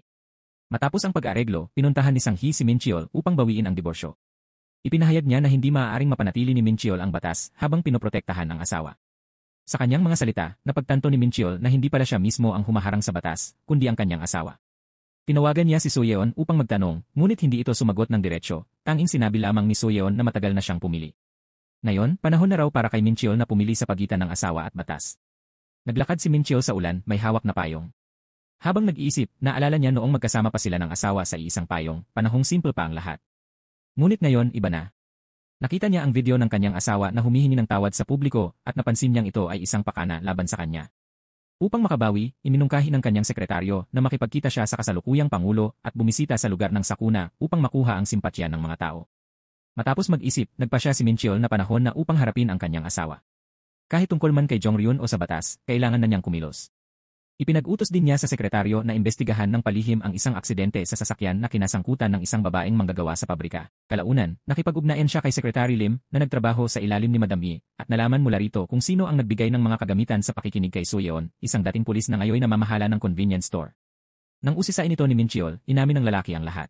Matapos ang pag-areglo, pinuntahan ni Sang-hee si Min Cheol upang bawiin ang diborsyo. Ipinahayag niya na hindi maaaring mapanatili ni Min Cheol ang batas habang pinoprotektahan ang asawa. Sa kanyang mga salita, napagtanto ni Min Cheol na hindi pala siya mismo ang humaharang sa batas, kundi ang kanyang asawa. Tinawagan niya si Soyeon upang magtanong, ngunit hindi ito sumagot ng diretsyo, tanging sinabi lamang ni Soyeon na matagal na siyang pumili. Ngayon, panahon na raw para kay Min Cheol na pumili sa pagitan ng asawa at batas. Naglakad si Min Cheol sa ulan, may hawak na payong. Habang nag-iisip, naalala niya noong magkasama pa sila ng asawa sa isang payong, panahong simple pa ang lahat. Ngunit ngayon, iba na. Nakita niya ang video ng kanyang asawa na humihingi ng tawad sa publiko at napansin niyang ito ay isang pakana laban sa kanya. Upang makabawi, iminungkahi ng kanyang sekretaryo na makipagkita siya sa kasalukuyang Pangulo at bumisita sa lugar ng sakuna upang makuha ang simpatya ng mga tao. Matapos mag-isip, nagpa siya si Min Cheol na panahon na upang harapin ang kanyang asawa. Kahit tungkol man kay Jongryun o sa batas, kailangan na niyang kumilos. Ipinag-utos din niya sa sekretaryo na imbestigahan ng palihim ang isang aksidente sa sasakyan na kinasangkutan ng isang babaeng manggagawa sa pabrika. Kalaunan, nakipag-ugnayan siya kay Secretary Lim na nagtrabaho sa ilalim ni Madam Yi at nalaman mula rito kung sino ang nagbigay ng mga kagamitan sa pakikinig kay Soyeon, isang dating pulis na ngayon namamahala ng convenience store. Nang usisain ito ni Min Cheol, inamin ng lalaki ang lahat.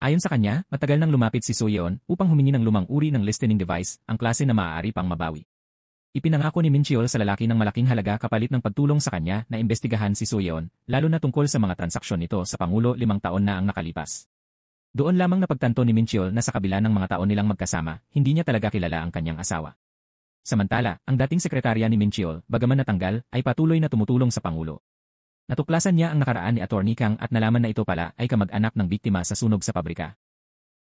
Ayon sa kanya, matagal nang lumapit si Soyeon upang humingi ng lumang uri ng listening device, ang klase na maaari pang mabawi. Ipinangako ni Min Cheol sa lalaki ng malaking halaga kapalit ng pagtulong sa kanya na imbestigahan si Soyeon, lalo na tungkol sa mga transaksyon nito sa Pangulo 5 taon na ang nakalipas. Doon lamang napagtanto ni Min Cheol na sa kabila ng mga taon nilang magkasama, hindi niya talaga kilala ang kanyang asawa. Samantala, ang dating sekretarya ni Min Cheol, bagaman natanggal, ay patuloy na tumutulong sa Pangulo. Natuklasan niya ang nakaraan ni Attorney Kang at nalaman na ito pala ay kamag-anak ng biktima sa sunog sa pabrika.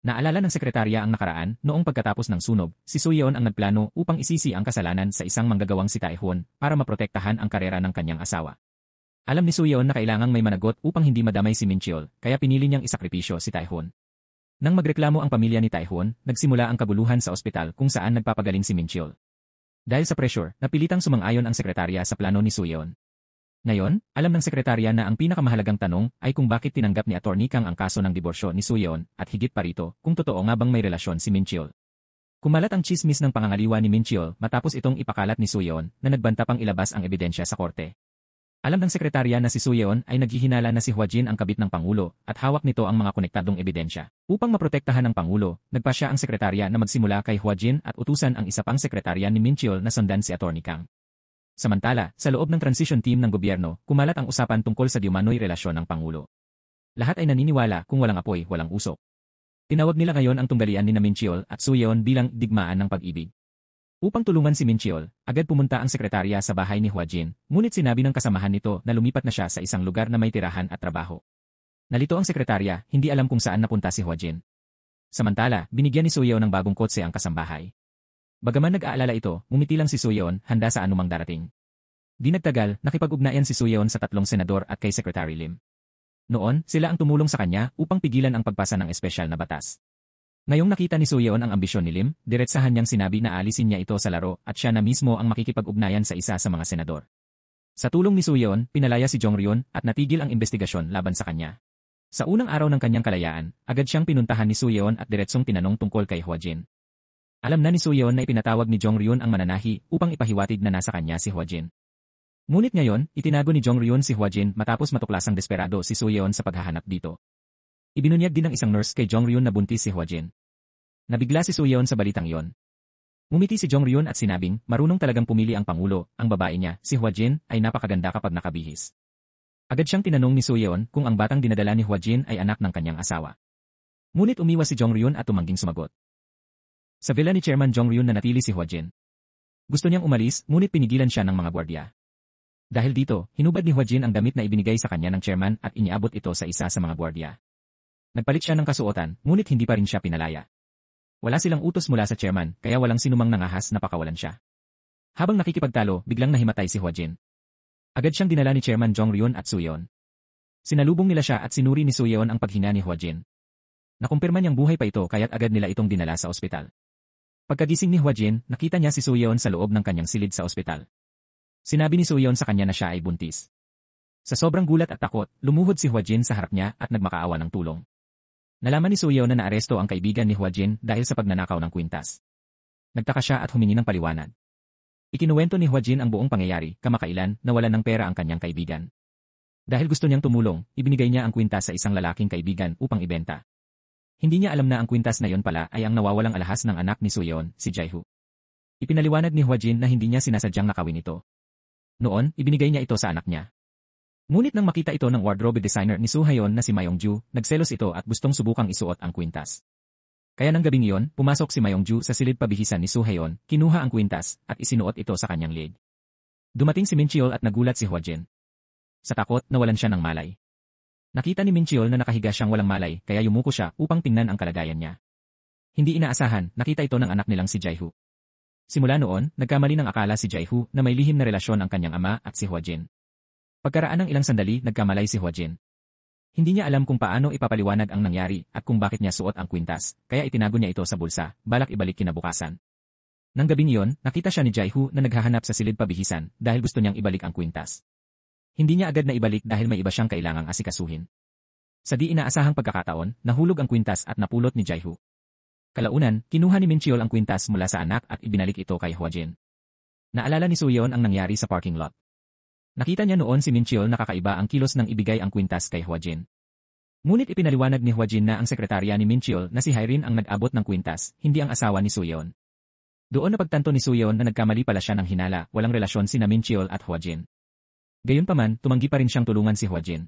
Naalala ng sekretarya ang nakaraan, noong pagkatapos ng sunog, si Soyeon ang nagplano upang isisi ang kasalanan sa isang manggagawang si Taehoon para maprotektahan ang karera ng kanyang asawa. Alam ni Soyeon na kailangang may managot upang hindi madamay si Min Cheol, kaya pinili niyang isakripisyo si Taehoon. Nang magreklamo ang pamilya ni Taehoon, nagsimula ang kabuluhan sa ospital kung saan nagpapagaling si Min Cheol. Dahil sa pressure, napilitang sumang-ayon ang sekretarya sa plano ni Soyeon. Ngayon, alam ng sekretarya na ang pinakamahalagang tanong ay kung bakit tinanggap ni Atty. Kang ang kaso ng diborsyo ni Soo-yeon at higit pa rito, kung totoo nga bang may relasyon si Min-cheol. Kumalat ang tsismis ng pangangaliwa ni Min-cheol matapos itong ipakalat ni Soo-yeon na nagbanta pang ilabas ang ebidensya sa korte. Alam ng sekretarya na si Soo-yeon ay naghihinala na si Hwa-jin ang kabit ng Pangulo at hawak nito ang mga konektadong ebidensya. Upang maprotektahan ng Pangulo, nagpasya ang sekretarya na magsimula kay Hwa-jin at utusan ang isa pang sekretarya ni Min-cheol na sundan si Atty. Kang. Samantala, sa loob ng transition team ng gobyerno, kumalat ang usapan tungkol sa diumano'y relasyon ng Pangulo. Lahat ay naniniwala kung walang apoy, walang usok. Tinawag nila ngayon ang tunggalian ni Min-cheol at Soo-yeon bilang digmaan ng pag-ibig. Upang tulungan si Min-cheol, agad pumunta ang sekretarya sa bahay ni Hwa-jin, ngunit sinabi ng kasamahan nito na lumipat na siya sa isang lugar na may tirahan at trabaho. Nalito ang sekretarya, hindi alam kung saan napunta si Hwa-jin. Samantala, binigyan ni Soo-yeon ng bagong kotse ang kasambahay. Bagaman nag-aalala ito, ngumiti lang si Soo-yeon handa sa anumang darating. Di nagtagal, nakipag-ugnayan si Soo-yeon sa tatlong senador at kay Secretary Lim. Noon, sila ang tumulong sa kanya upang pigilan ang pagpasa ng espesyal na batas. Ngayong nakita ni Soo-yeon ang ambisyon ni Lim, diretsahan niyang sinabi na alisin niya ito sa laro at siya na mismo ang makikipag-ugnayan sa isa sa mga senador. Sa tulong ni Soo-yeon, pinalaya si Jong-ryun at natigil ang investigasyon laban sa kanya. Sa unang araw ng kanyang kalayaan, agad siyang pinuntahan ni Soo-yeon at diretsong tinanong tungkol kay Hwa-jin. Alam na ni Soo-yeon na ipinatawag ni Jong-ryun ang mananahi upang ipahiwatig na nasa kanya si Hwa-jin. Ngunit ngayon, itinago ni Jong-ryun si Hwa-jin matapos matuklasang desperado si Soo-yeon sa paghahanap dito. Ibinunyag din ng isang nurse kay Jong-ryun na buntis si Hwa-jin. Nabigla si Soo-yeon sa balitang yon. Ngumiti si Jong-ryun at sinabing, marunong talagang pumili ang Pangulo, ang babae niya, si Hwa-jin, ay napakaganda kapag nakabihis. Agad siyang tinanong ni Soo-yeon kung ang batang dinadala ni Hwa-jin ay anak ng kanyang asawa. Ngunit umiwas si Jong-ryun at tumangging sumagot. Sa villa ni Chairman Jong-ryun nanatili si Hwa-jin. Gusto niyang umalis, ngunit pinigilan siya ng mga gwardiya. Dahil dito, hinubad ni Hwa-jin ang damit na ibinigay sa kanya ng chairman at iniabot ito sa isa sa mga gwardiya. Nagpalit siya ng kasuotan, ngunit hindi pa rin siya pinalaya. Wala silang utos mula sa chairman, kaya walang sinumang nangahas na pakawalan siya. Habang nakikipagtalo, biglang nahimatay si Hwa-jin. Agad siyang dinala ni Chairman Jong-ryun at Soo-yeon. Sinalubong nila siya at sinuri ni Soo-yeon ang paghina ni Hwa-jin. Nakumpirma niyang buhay pa ito kaya't agad nila itong dinala sa ospital. Pagkagising ni Hwa-jin, nakita niya si Soo-yeon sa loob ng kanyang silid sa ospital. Sinabi ni Soo-yeon sa kanya na siya ay buntis. Sa sobrang gulat at takot, lumuhod si Hwa-jin sa harap niya at nagmakaawa ng tulong. Nalaman ni Soo-yeon na naaresto ang kaibigan ni Hwa-jin dahil sa pagnanakaw ng kwintas. Nagtaka siya at humingi ng paliwanag. Ikinuwento ni Hwa-jin ang buong pangyayari, kamakailan, nawalan ng pera ang kanyang kaibigan. Dahil gusto niyang tumulong, ibinigay niya ang kwintas sa isang lalaking kaibigan upang ibenta. Hindi niya alam na ang kwintas na yon pala ay ang nawawalang alahas ng anak ni Soo-yeon, si Jae-hoo. Ipinaliwanag ni Hwa-jin na hindi niya sinasadyang nakawin ito. Noon, ibinigay niya ito sa anak niya. Ngunit nang makita ito ng wardrobe designer ni Soo Ha-yeon na si Mayong-ju, nagselos ito at gustong subukang isuot ang kwintas. Kaya ng gabing iyon, pumasok si Mayong-ju sa silid pabihisan ni Soo Ha-yeon, kinuha ang kwintas at isinuot ito sa kanyang leg. Dumating si Min-cheol at nagulat si Hwa-jin. Sa takot, nawalan siya ng malay. Nakita ni Min-cheol na nakahiga siyang walang malay, kaya yumuko siya upang tingnan ang kalagayan niya. Hindi inaasahan, nakita ito ng anak nilang si Jae-hoo. Simula noon, nagkamali ng akala si Jae-hoo na may lihim na relasyon ang kanyang ama at si Hwa-jin. Pagkaraan ng ilang sandali, nagkamalay si Hwa-jin. Hindi niya alam kung paano ipapaliwanag ang nangyari at kung bakit niya suot ang kwintas, kaya itinago niya ito sa bulsa, balak ibalik kinabukasan. Nang gabing iyon, nakita siya ni Jae-hoo na naghahanap sa silid pabihisan dahil gusto niyang ibalik ang kwintas. Hindi niya agad na ibalik dahil may iba siyang kailangang asikasuhin. Sa di inaasahang pagkakataon, nahulog ang kwintas at napulot ni Jae-hoo. Kalaunan, kinuha ni Min-cheol ang kwintas mula sa anak at ibinalik ito kay Hwa-jin. Naalala ni Soo-yeon ang nangyari sa parking lot. Nakita niya noon si Min-cheol na kakaiba ang kilos nang ibigay ang kwintas kay Hwa-jin. Ngunit ipinaliwanag ni Hwa-jin na ang sekretarya ni Min-cheol na si Hyrin ang nag-abot ng kwintas, hindi ang asawa ni Soo-yeon. Doon napagtanto ni Soo-yeon na nagkamali pala siya ng hinala, walang relasyon sina Min-cheol at Hwa-jin. Gayunpaman, tumanggi pa rin siyang tulungan si Hwa-jin.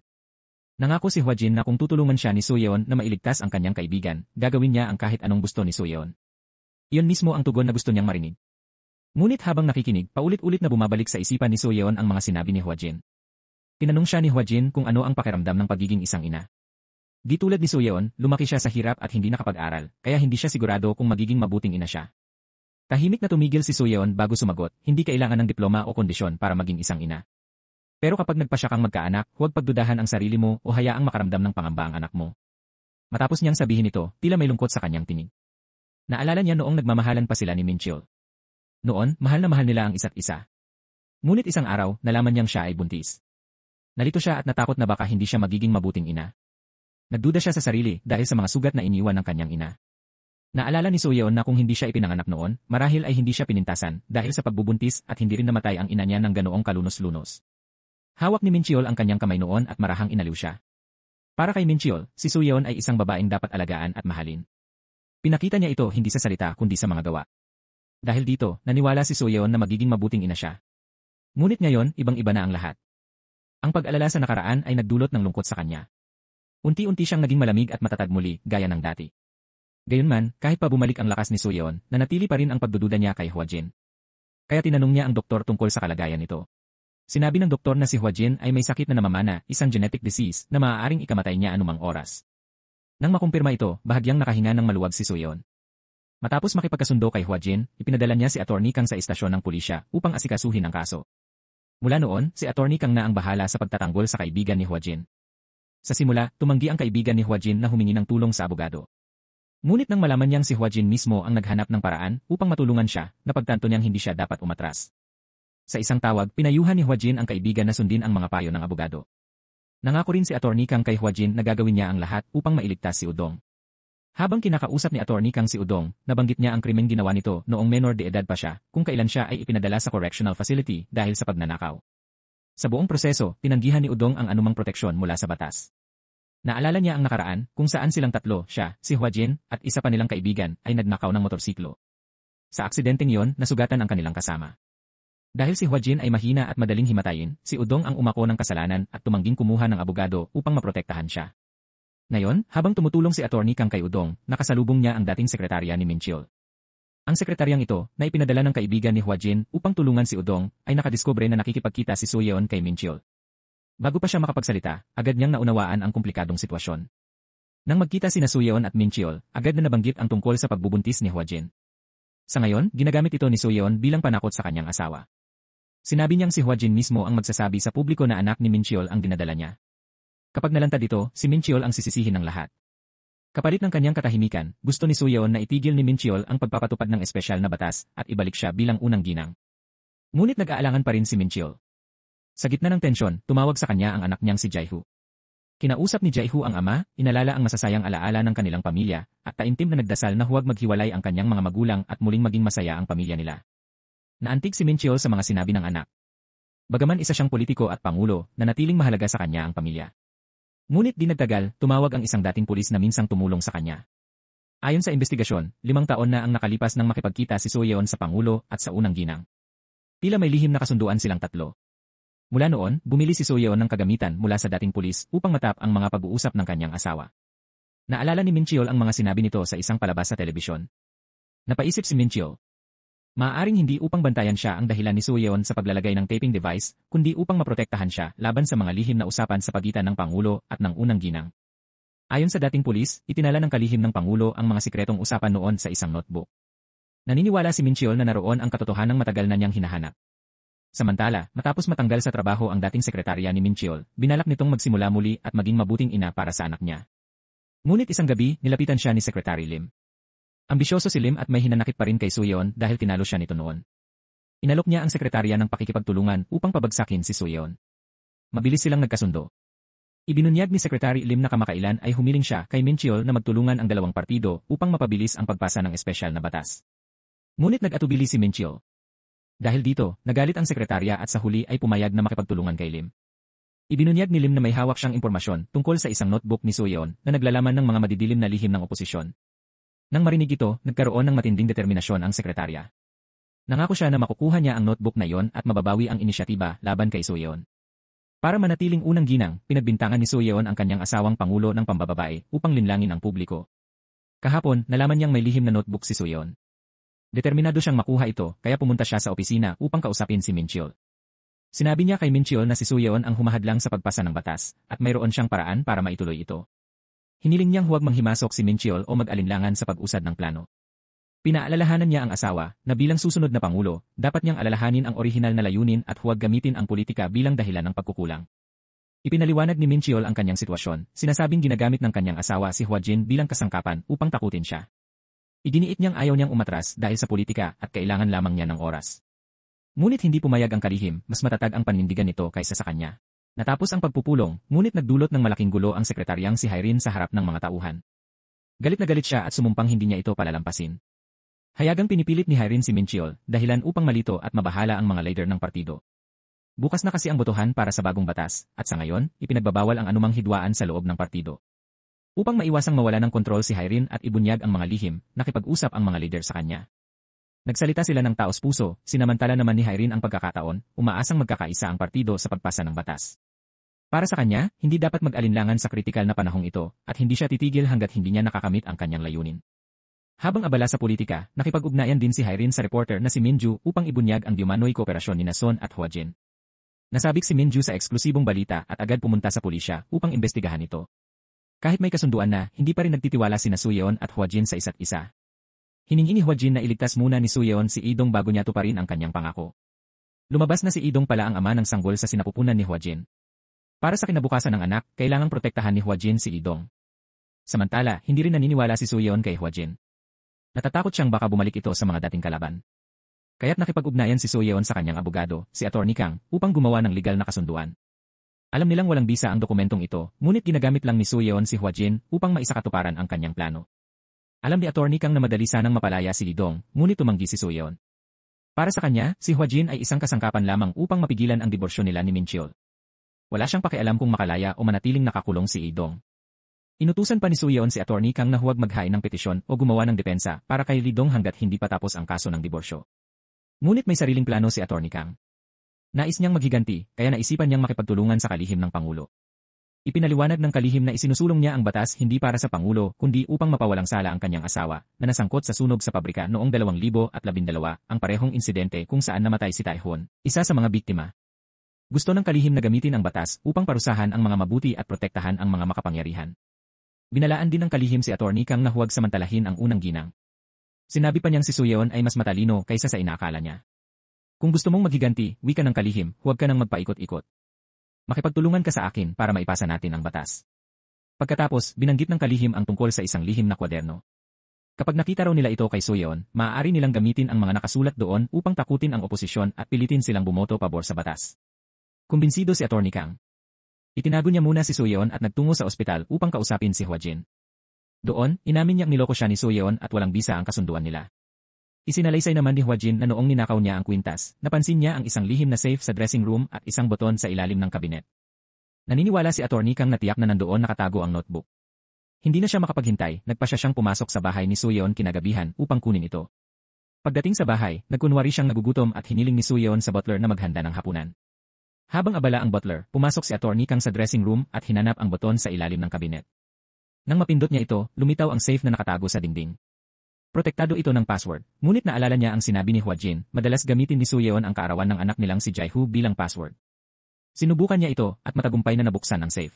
Nangako si Hwa-jin na kung tutulungan siya ni Soo-yeon na mailigtas ang kanyang kaibigan, gagawin niya ang kahit anong gusto ni Soo-yeon. Iyon mismo ang tugon na gusto niyang marinig. Ngunit habang nakikinig, paulit-ulit na bumabalik sa isipan ni Soo-yeon ang mga sinabi ni Hwa-jin. Tinanong siya ni Hwa-jin kung ano ang pakiramdam ng pagiging isang ina. Di tulad ni Soo-yeon, lumaki siya sa hirap at hindi nakapag-aral, kaya hindi siya sigurado kung magiging mabuting ina siya. Tahimik na tumigil si Soo-yeon bago sumagot, hindi kailangan ng diploma o kondisyon para maging isang ina. Pero kapag nagpasya kang magkaanak, huwag pagdudahan ang sarili mo o hayaang makaramdam ng pangamba ang anak mo. Matapos niyang sabihin ito, tila may lungkot sa kanyang tinig. Naalala niya noong nagmamahalan pa sila ni Min-cheol. Noon, mahal na mahal nila ang isa't isa. Ngunit isang araw, nalaman niyang siya ay buntis. Nalito siya at natakot na baka hindi siya magiging mabuting ina. Nagduda siya sa sarili dahil sa mga sugat na iniwan ng kanyang ina. Naalala ni Soo-yeon na kung hindi siya ipinanganak noon, marahil ay hindi siya pinintasan dahil sa pagbubuntis at hindi rin namatay ang ina niya ng ganoong kalunos-lunos. Hawak ni Min-cheol ang kanyang kamay noon at marahang inaliw siya. Para kay Min-cheol, si Soo-yeon ay isang babaeng dapat alagaan at mahalin. Pinakita niya ito hindi sa salita kundi sa mga gawa. Dahil dito, naniwala si Soo-yeon na magiging mabuting ina siya. Ngunit ngayon, ibang-iba na ang lahat. Ang pag-alala sa nakaraan ay nagdulot ng lungkot sa kanya. Unti-unti siyang naging malamig at matatag muli, gaya ng dati. Gayunman, kahit pa bumalik ang lakas ni Soo-yeon, nanatili pa rin ang pagdududa niya kay Hwa-jin. Kaya tinanong niya ang doktor tungkol sa kalagayan nito. Sinabi ng doktor na si Hwa-jin ay may sakit na namamana, isang genetic disease na maaaring ikamatay niya anumang oras. Nang makumpirma ito, bahagyang nakahinga ng maluwag si Soo-yeon. Matapos makipagkasundo kay Hwa-jin, ipinadala niya si Attorney Kang sa istasyon ng pulisya upang asikasuhin ang kaso. Mula noon, si Attorney Kang na ang bahala sa pagtatanggol sa kaibigan ni Hwa-jin. Sa simula, tumanggi ang kaibigan ni Hwa-jin na humingi ng tulong sa abogado. Ngunit nang malaman niyang si Hwa-jin mismo ang naghanap ng paraan upang matulungan siya, napagtanto niyang hindi siya dapat umatras. Sa isang tawag, pinayuhan ni Hwa-jin ang kaibigan na sundin ang mga payo ng abogado. Nangako rin si Attorney Kang kay Hwa-jin na gagawin niya ang lahat upang mailigtas si Udong. Habang kinakausap ni Attorney Kang si Udong, nabanggit niya ang krimeng ginawa nito noong menor de edad pa siya, kung kailan siya ay ipinadala sa correctional facility dahil sa pagnanakaw. Sa buong proseso, tinanggihan ni Udong ang anumang proteksyon mula sa batas. Naalala niya ang nakaraan, kung saan silang tatlo, siya, si Hwa-jin, at isa pa nilang kaibigan, ay nagnakaw ng motorsiklo. Sa aksidenteng yon, nasugatan ang kanilang kasama. Dahil si Hwa-jin ay mahina at madaling himatayin, si Udong ang umako ng kasalanan at tumangging kumuha ng abogado upang maprotektahan siya. Ngayon, habang tumutulong si Attorney Kang kay Udong, nakasalubong niya ang dating sekretarya ni Min-cheol. Ang sekretaryang ito, na ipinadala ng kaibigan ni Hwa-jin upang tulungan si Udong, ay nakadiskubre na nakikipagkita si Soo-yeon kay Min-cheol. Bago pa siya makapagsalita, agad niyang naunawaan ang komplikadong sitwasyon. Nang magkita sina Soo-yeon at Min-cheol, agad na nabanggit ang tungkol sa pagbubuntis ni Hwa-jin. Sa ngayon, ginagamit ito ni Soo-yeon bilang panakot sa kanyang asawa. Sinabi niyang si Hwa-jin mismo ang magsasabi sa publiko na anak ni Min-cheol ang dinadala niya. Kapag nalantad ito, si Min-cheol ang sisisihin ng lahat. Kapalit ng kanyang katahimikan, gusto ni Soo-yeon na itigil ni Min-cheol ang pagpapatupad ng espesyal na batas at ibalik siya bilang unang ginang. Ngunit nag-aalangan pa rin si Min-cheol. Sa gitna ng tensyon, tumawag sa kanya ang anak niyang si Jae-hoo. Kinausap ni Jae-hoo ang ama, inalala ang masasayang alaala ng kanilang pamilya, at taimtim na nagdasal na huwag maghiwalay ang kanyang mga magulang at muling maging masaya ang pamilya nila. Naantig si Min-cheol sa mga sinabi ng anak. Bagaman isa siyang politiko at pangulo, nanatiling mahalaga sa kanya ang pamilya. Ngunit di nagtagal, tumawag ang isang dating pulis na minsang tumulong sa kanya. Ayon sa investigasyon, 5 taon na ang nakalipas nang makipagkita si Soo-yeon sa pangulo at sa unang ginang. Tila may lihim na kasunduan silang tatlo. Mula noon, bumili si Soo-yeon ng kagamitan mula sa dating pulis upang matap ang mga pag-uusap ng kanyang asawa. Naalala ni Min-cheol ang mga sinabi nito sa isang palabas sa telebisyon. Napaisip si Min-cheol. Maaaring hindi upang bantayan siya ang dahilan ni Soo-yeon sa paglalagay ng taping device, kundi upang maprotektahan siya laban sa mga lihim na usapan sa pagitan ng Pangulo at ng unang ginang. Ayon sa dating pulis, itinala ng kalihim ng Pangulo ang mga sikretong usapan noon sa isang notebook. Naniniwala si Min-cheol na naroon ang katotohanang matagal na niyang hinahanap. Samantala, matapos matanggal sa trabaho ang dating sekretarya ni Min-cheol, binalak nitong magsimula muli at maging mabuting ina para sa anak niya. Ngunit isang gabi, nilapitan siya ni Secretary Lim. Ambisyoso si Lim at may hinanakit pa rin kay Soo-yeon dahil tinalo siya nito noon. Inalok niya ang sekretarya ng pakikipagtulungan upang pabagsakin si Soo-yeon. Mabilis silang nagkasundo. Ibinunyag ni Secretary Lim na kamakailan ay humiling siya kay Min-cheol na magtulungan ang dalawang partido upang mapabilis ang pagpasa ng espesyal na batas. Ngunit nag-atubili si Min-cheol. Dahil dito, nagalit ang sekretarya at sa huli ay pumayag na makipagtulungan kay Lim. Ibinunyag ni Lim na may hawak siyang impormasyon tungkol sa isang notebook ni Soo-yeon na naglalaman ng mga madidilim na lihim ng oposisyon. Nang marinig ito, nagkaroon ng matinding determinasyon ang sekretarya. Nangako siya na makukuha niya ang notebook na yon at mababawi ang inisyatiba laban kay Soo-yeon. Para manatiling unang ginang, pinagbintangan ni Soo-yeon ang kanyang asawang pangulo ng pambababae upang linlangin ang publiko. Kahapon, nalaman niyang may lihim na notebook si Soo-yeon. Determinado siyang makuha ito, kaya pumunta siya sa opisina upang kausapin si Min-cheol. Sinabi niya kay Min-cheol na si Soo-yeon ang humahadlang sa pagpasa ng batas, at mayroon siyang paraan para maituloy ito. Hiniling niyang huwag manghimasok si Min-cheol o mag-alinlangan sa pag-usad ng plano. Pinaalalahanan niya ang asawa, na bilang susunod na pangulo, dapat niyang alalahanin ang orihinal na layunin at huwag gamitin ang politika bilang dahilan ng pagkukulang. Ipinaliwanag ni Min-cheol ang kanyang sitwasyon, sinasabing ginagamit ng kanyang asawa si Hwa-jin bilang kasangkapan upang takutin siya. Idiniit niyang ayaw niyang umatras dahil sa politika at kailangan lamang niya ng oras. Ngunit hindi pumayag ang kalihim, mas matatag ang panindigan nito kaysa sa kanya. Natapos ang pagpupulong, ngunit nagdulot ng malaking gulo ang sekretaryang si Irene sa harap ng mga tauhan. Galit na galit siya at sumumpang hindi niya ito palalampasin. Hayagang pinipilit ni Irene si Minchiol, dahilan upang malito at mabahala ang mga leader ng partido. Bukas na kasi ang botohan para sa bagong batas, at sa ngayon, ipinagbabawal ang anumang hidwaan sa loob ng partido. Upang maiwasang mawala ng kontrol si Irene at ibunyag ang mga lihim, nakipag-usap ang mga leader sa kanya. Nagsalita sila ng taos-puso, sinamantala naman ni Irene ang pagkakataon, umaasang magkakaisa ang partido sa pagpasa ng batas. Para sa kanya, hindi dapat mag-alinlangan sa kritikal na panahong ito, at hindi siya titigil hanggat hindi niya nakakamit ang kanyang layunin. Habang abala sa politika, nakipag-ugnayan din si Irene sa reporter na si Minju upang ibunyag ang diumanoy kooperasyon ni Son at Huajin. Nasabik si Minju sa eksklusibong balita at agad pumunta sa pulisya upang imbestigahan ito. Kahit may kasunduan na, hindi pa rin nagtitiwala sina Suyeon at Huajin sa isa't isa. Hiningi ni Huajin na iligtas muna ni Suyeon si Idong bago niya tuparin ang kanyang pangako. Lumabas na si Idong pala ang ama ng sanggol sa sinapupunan ni Huajin. Para sa kinabukasan ng anak, kailangang protektahan ni Huajin si Idong. Samantala, hindi rin naniniwala si Suyeon kay Huajin. Natatakot siyang baka bumalik ito sa mga dating kalaban. Kaya't nakipag-ugnayan si Suyeon sa kanyang abogado, si Atty. Kang, upang gumawa ng legal na kasunduan. Alam nilang walang bisa ang dokumentong ito, ngunit ginagamit lang ni Suyeon si Huajin upang maisakatuparan ang kanyang plano. Alam ni Atty. Kang na madali sanang mapalaya si Idong, ngunit tumanggi si Suyeon. Para sa kanya, si Huajin ay isang kasangkapan lamang upang mapigilan ang diborsyo nila ni Minchiol. Wala siyang pakialam kung makalaya o manatiling nakakulong si Idong. Inutusan pa ni Suyeon si Atty. Kang na huwag maghain ng petisyon o gumawa ng depensa para kay Lidong hanggat hindi pa tapos ang kaso ng diborsyo. Ngunit may sariling plano si Atty. Kang. Nais niyang maghiganti, kaya naisipan niyang makipagtulungan sa kalihim ng Pangulo. Ipinaliwanag ng kalihim na isinusulong niya ang batas hindi para sa Pangulo kundi upang mapawalang sala ang kanyang asawa na nasangkot sa sunog sa pabrika noong 2012, ang parehong insidente kung saan namatay si Taehon, isa sa mga biktima. Gusto ng kalihim na gamitin ang batas upang parusahan ang mga mabuti at protektahan ang mga makapangyarihan. Binalaan din ng kalihim si Atty. Kang na huwag samantalahin ang unang ginang. Sinabi pa niyang si Suyeon ay mas matalino kaysa sa inaakala niya. Kung gusto mong maghiganti, wika ng kalihim, huwag ka nang magpaikot-ikot. Makipagtulungan ka sa akin para maipasa natin ang batas. Pagkatapos, binanggit ng kalihim ang tungkol sa isang lihim na kwaderno. Kapag nakita raw nila ito kay Suyeon, maaari nilang gamitin ang mga nakasulat doon upang takutin ang oposisyon at pilitin silang bumoto pabor sa batas. Kumbinsido si Atty. Kang. Itinago niya muna si Suyeon at nagtungo sa ospital upang kausapin si Huajin. Doon, inamin niyang niloko siya ni Suyeon at walang bisa ang kasunduan nila. Isinalaysay naman ni Huajin na noong ninakaw niya ang kwintas, napansin niya ang isang lihim na safe sa dressing room at isang boton sa ilalim ng kabinet. Naniniwala si Atty. Kang na tiyak na nandoon nakatago ang notebook. Hindi na siya makapaghintay, nagpasya siyang pumasok sa bahay ni Suyeon kinagabihan upang kunin ito. Pagdating sa bahay, nagkunwari siyang nagugutom at hiniling ni Suyeon sa butler na maghanda ng hapunan. Habang abala ang butler, pumasok si Atty. Kang sa dressing room at hinanap ang boton sa ilalim ng kabinet. Nang mapindot niya ito, lumitaw ang safe na nakatago sa dingding. Protektado ito ng password, ngunit naalala niya ang sinabi ni Huajin, madalas gamitin ni Suyeon ang kaarawan ng anak nilang si Jaihu bilang password. Sinubukan niya ito at matagumpay na nabuksan ang safe.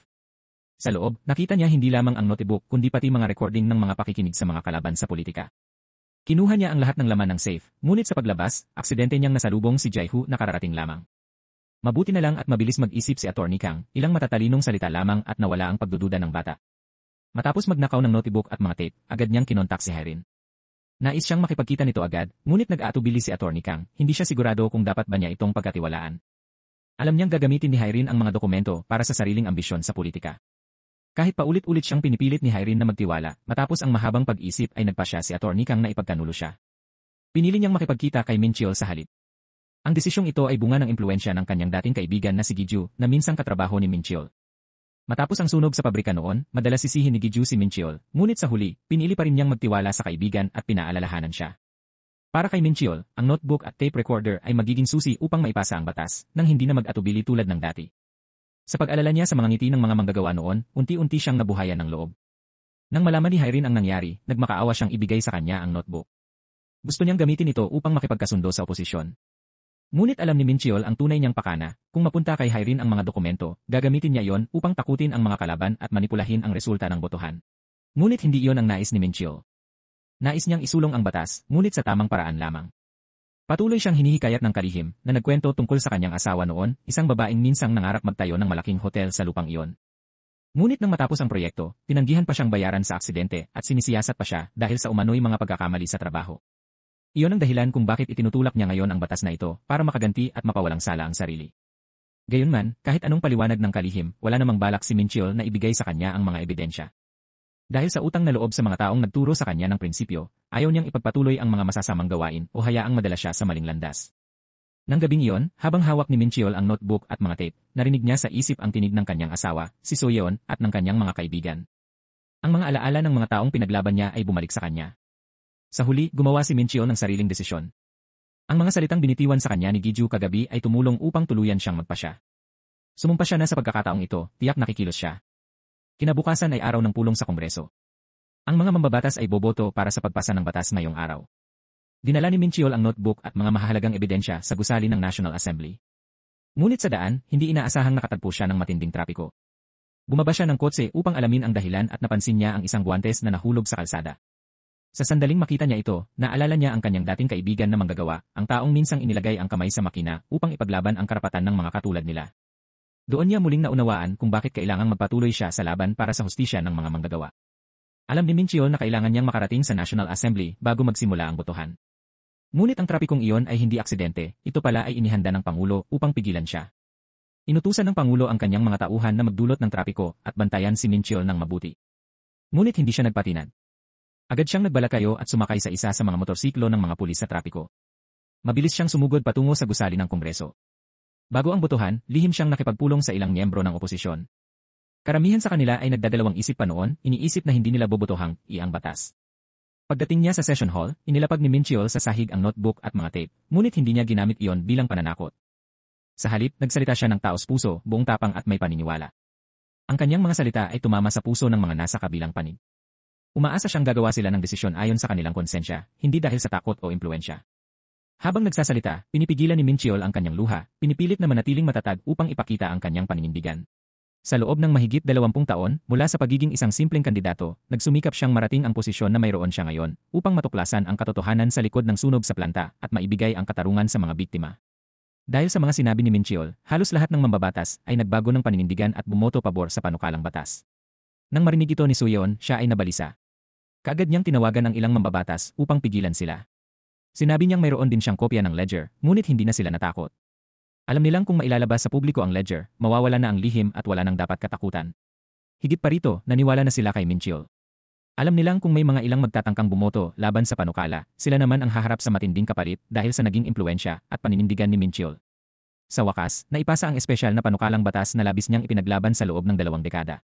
Sa loob, nakita niya hindi lamang ang notebook kundi pati mga recording ng mga pakikinig sa mga kalaban sa politika. Kinuha niya ang lahat ng laman ng safe, ngunit sa paglabas, aksidente niyang nasalubong si Jaihu na kararating lamang. Mabuti na lang at mabilis mag-isip si Atty. Kang, ilang matatalinong salita lamang at nawala ang pagdududa ng bata. Matapos magnakaw ng notebook at mga tape, agad niyang kinontak si Irene. Nais siyang makipagkita nito agad, ngunit nag-aatubili si Atty. Kang, hindi siya sigurado kung dapat ba niya itong pagkatiwalaan. Alam niyang gagamitin ni Irene ang mga dokumento para sa sariling ambisyon sa politika. Kahit paulit-ulit siyang pinipilit ni Irene na magtiwala, matapos ang mahabang pag-isip ay nagpasya si Atty. Kang na ipagkanulo siya. Pinili niyang makipagkita kay Minchiol sa halip. Ang desisyong ito ay bunga ng impluwensya ng kanyang dating kaibigan na si Giju, na minsang katrabaho ni Minchiol. Matapos ang sunog sa pabrika noon, madalas sisihin ni Giju si Minchiol, ngunit sa huli, pinili pa rin niyang magtiwala sa kaibigan at pinaalalahanan siya. Para kay Minchiol, ang notebook at tape recorder ay magiging susi upang maipasa ang batas, nang hindi na mag-atubili tulad ng dati. Sa pag-alala niya sa mga ngiti ng mga manggagawa noon, unti-unti siyang nabuhayan ng loob. Nang malaman ni Irene ang nangyari, nagmakaawa siyang ibigay sa kanya ang notebook. Gusto niyang gamitin ito upang makipagkasundo sa oposisyon. Ngunit alam ni Minchiol ang tunay niyang pakana, kung mapunta kay Irene ang mga dokumento, gagamitin niya yon upang takutin ang mga kalaban at manipulahin ang resulta ng botohan. Ngunit hindi iyon ang nais ni Minchiol. Nais niyang isulong ang batas, ngunit sa tamang paraan lamang. Patuloy siyang hinihikayat ng kalihim na nagkwento tungkol sa kanyang asawa noon, isang babaeng minsang nangarap magtayo ng malaking hotel sa lupang iyon. Ngunit nang matapos ang proyekto, tinanggihan pa siyang bayaran sa aksidente at sinisiyasat pa siya dahil sa umano'y mga pagkakamali sa trabaho. Iyon ang dahilan kung bakit itinutulak niya ngayon ang batas na ito para makaganti at mapawalang sala ang sarili. Gayunman, kahit anong paliwanag ng kalihim, wala namang balak si Minchiol na ibigay sa kanya ang mga ebidensya. Dahil sa utang na loob sa mga taong nagturo sa kanya ng prinsipyo, ayaw niyang ipagpatuloy ang mga masasamang gawain o hayaang madala siya sa maling landas. Nang gabing iyon, habang hawak ni Minchiol ang notebook at mga tape, narinig niya sa isip ang tinig ng kanyang asawa, si Soyeon, at ng kanyang mga kaibigan. Ang mga alaala ng mga taong pinaglaban niya ay bumalik sa kanya. Sa huli, gumawa si Minchiol ng sariling desisyon. Ang mga salitang binitiwan sa kanya ni Giju kagabi ay tumulong upang tuluyan siyang magpasya. Sumumpa siya na sa pagkakataong ito, tiyak nakikilos siya. Kinabukasan ay araw ng pulong sa Kongreso. Ang mga mambabatas ay boboto para sa pagpasa ng batas ngayong araw. Dinala ni Minchiol ang notebook at mga mahalagang ebidensya sa gusali ng National Assembly. Ngunit sa daan, hindi inaasahang nakatagpo siya ng matinding trapiko. Bumaba siya ng kotse upang alamin ang dahilan at napansin niya ang isang guwantes na nahulog sa kalsada. Sa sandaling makita niya ito, naalala niya ang kanyang dating kaibigan na manggagawa, ang taong minsang inilagay ang kamay sa makina upang ipaglaban ang karapatan ng mga katulad nila. Doon niya muling naunawaan kung bakit kailangang magpatuloy siya sa laban para sa hustisya ng mga manggagawa. Alam ni Minchiol na kailangan niyang makarating sa National Assembly bago magsimula ang botohan. Ngunit ang trapikong iyon ay hindi aksidente, ito pala ay inihanda ng Pangulo upang pigilan siya. Inutusan ng Pangulo ang kanyang mga tauhan na magdulot ng trapiko at bantayan si Minchiol ng mabuti. Ngunit hindi siya nagpatinag. Agad siyang nagbalakayo at sumakay sa isa sa mga motorsiklo ng mga pulis sa trapiko. Mabilis siyang sumugod patungo sa gusali ng Kongreso. Bago ang botohan, lihim siyang nakipagpulong sa ilang miyembro ng oposisyon. Karamihan sa kanila ay nagdadalawang isip pa noon, iniisip na hindi nila bobotohang iang batas. Pagdating niya sa session hall, inilapag ni Minchiol sa sahig ang notebook at mga tape, ngunit hindi niya ginamit iyon bilang pananakot. Sa halip, nagsalita siya ng taos puso, buong tapang at may paniniwala. Ang kanyang mga salita ay tumama sa puso ng mga nasa kabilang panig. Umaasa siyang gagawa sila ng desisyon ayon sa kanilang konsensya, hindi dahil sa takot o impluensya. Habang nagsasalita, pinipigilan ni Minchiol ang kanyang luha, pinipilit na manatiling matatag upang ipakita ang kanyang paninindigan. Sa loob ng mahigit 20 taon, mula sa pagiging isang simpleng kandidato, nagsumikap siyang marating ang posisyon na mayroon siya ngayon, upang matuklasan ang katotohanan sa likod ng sunog sa planta at maibigay ang katarungan sa mga biktima. Dahil sa mga sinabi ni Minchiol, halos lahat ng mambabatas ay nagbago ng paninindigan at bumoto pabor sa panukalang batas. Nang marinig ito ni Soyeon, siya ay nabalisa. Kaagad niyang tinawagan ang ilang mambabatas upang pigilan sila. Sinabi niyang mayroon din siyang kopya ng ledger, ngunit hindi na sila natakot. Alam nilang kung mailalabas sa publiko ang ledger, mawawala na ang lihim at wala nang dapat katakutan. Higit pa rito, naniwala na sila kay Minchiol. Alam nilang kung may mga ilang magtatangkang bumoto laban sa panukala, sila naman ang haharap sa matinding kapalit dahil sa naging impluensya at paninindigan ni Minchiol. Sa wakas, naipasa ang espesyal na panukalang batas na labis niyang ipinaglaban sa loob ng 2 dekada.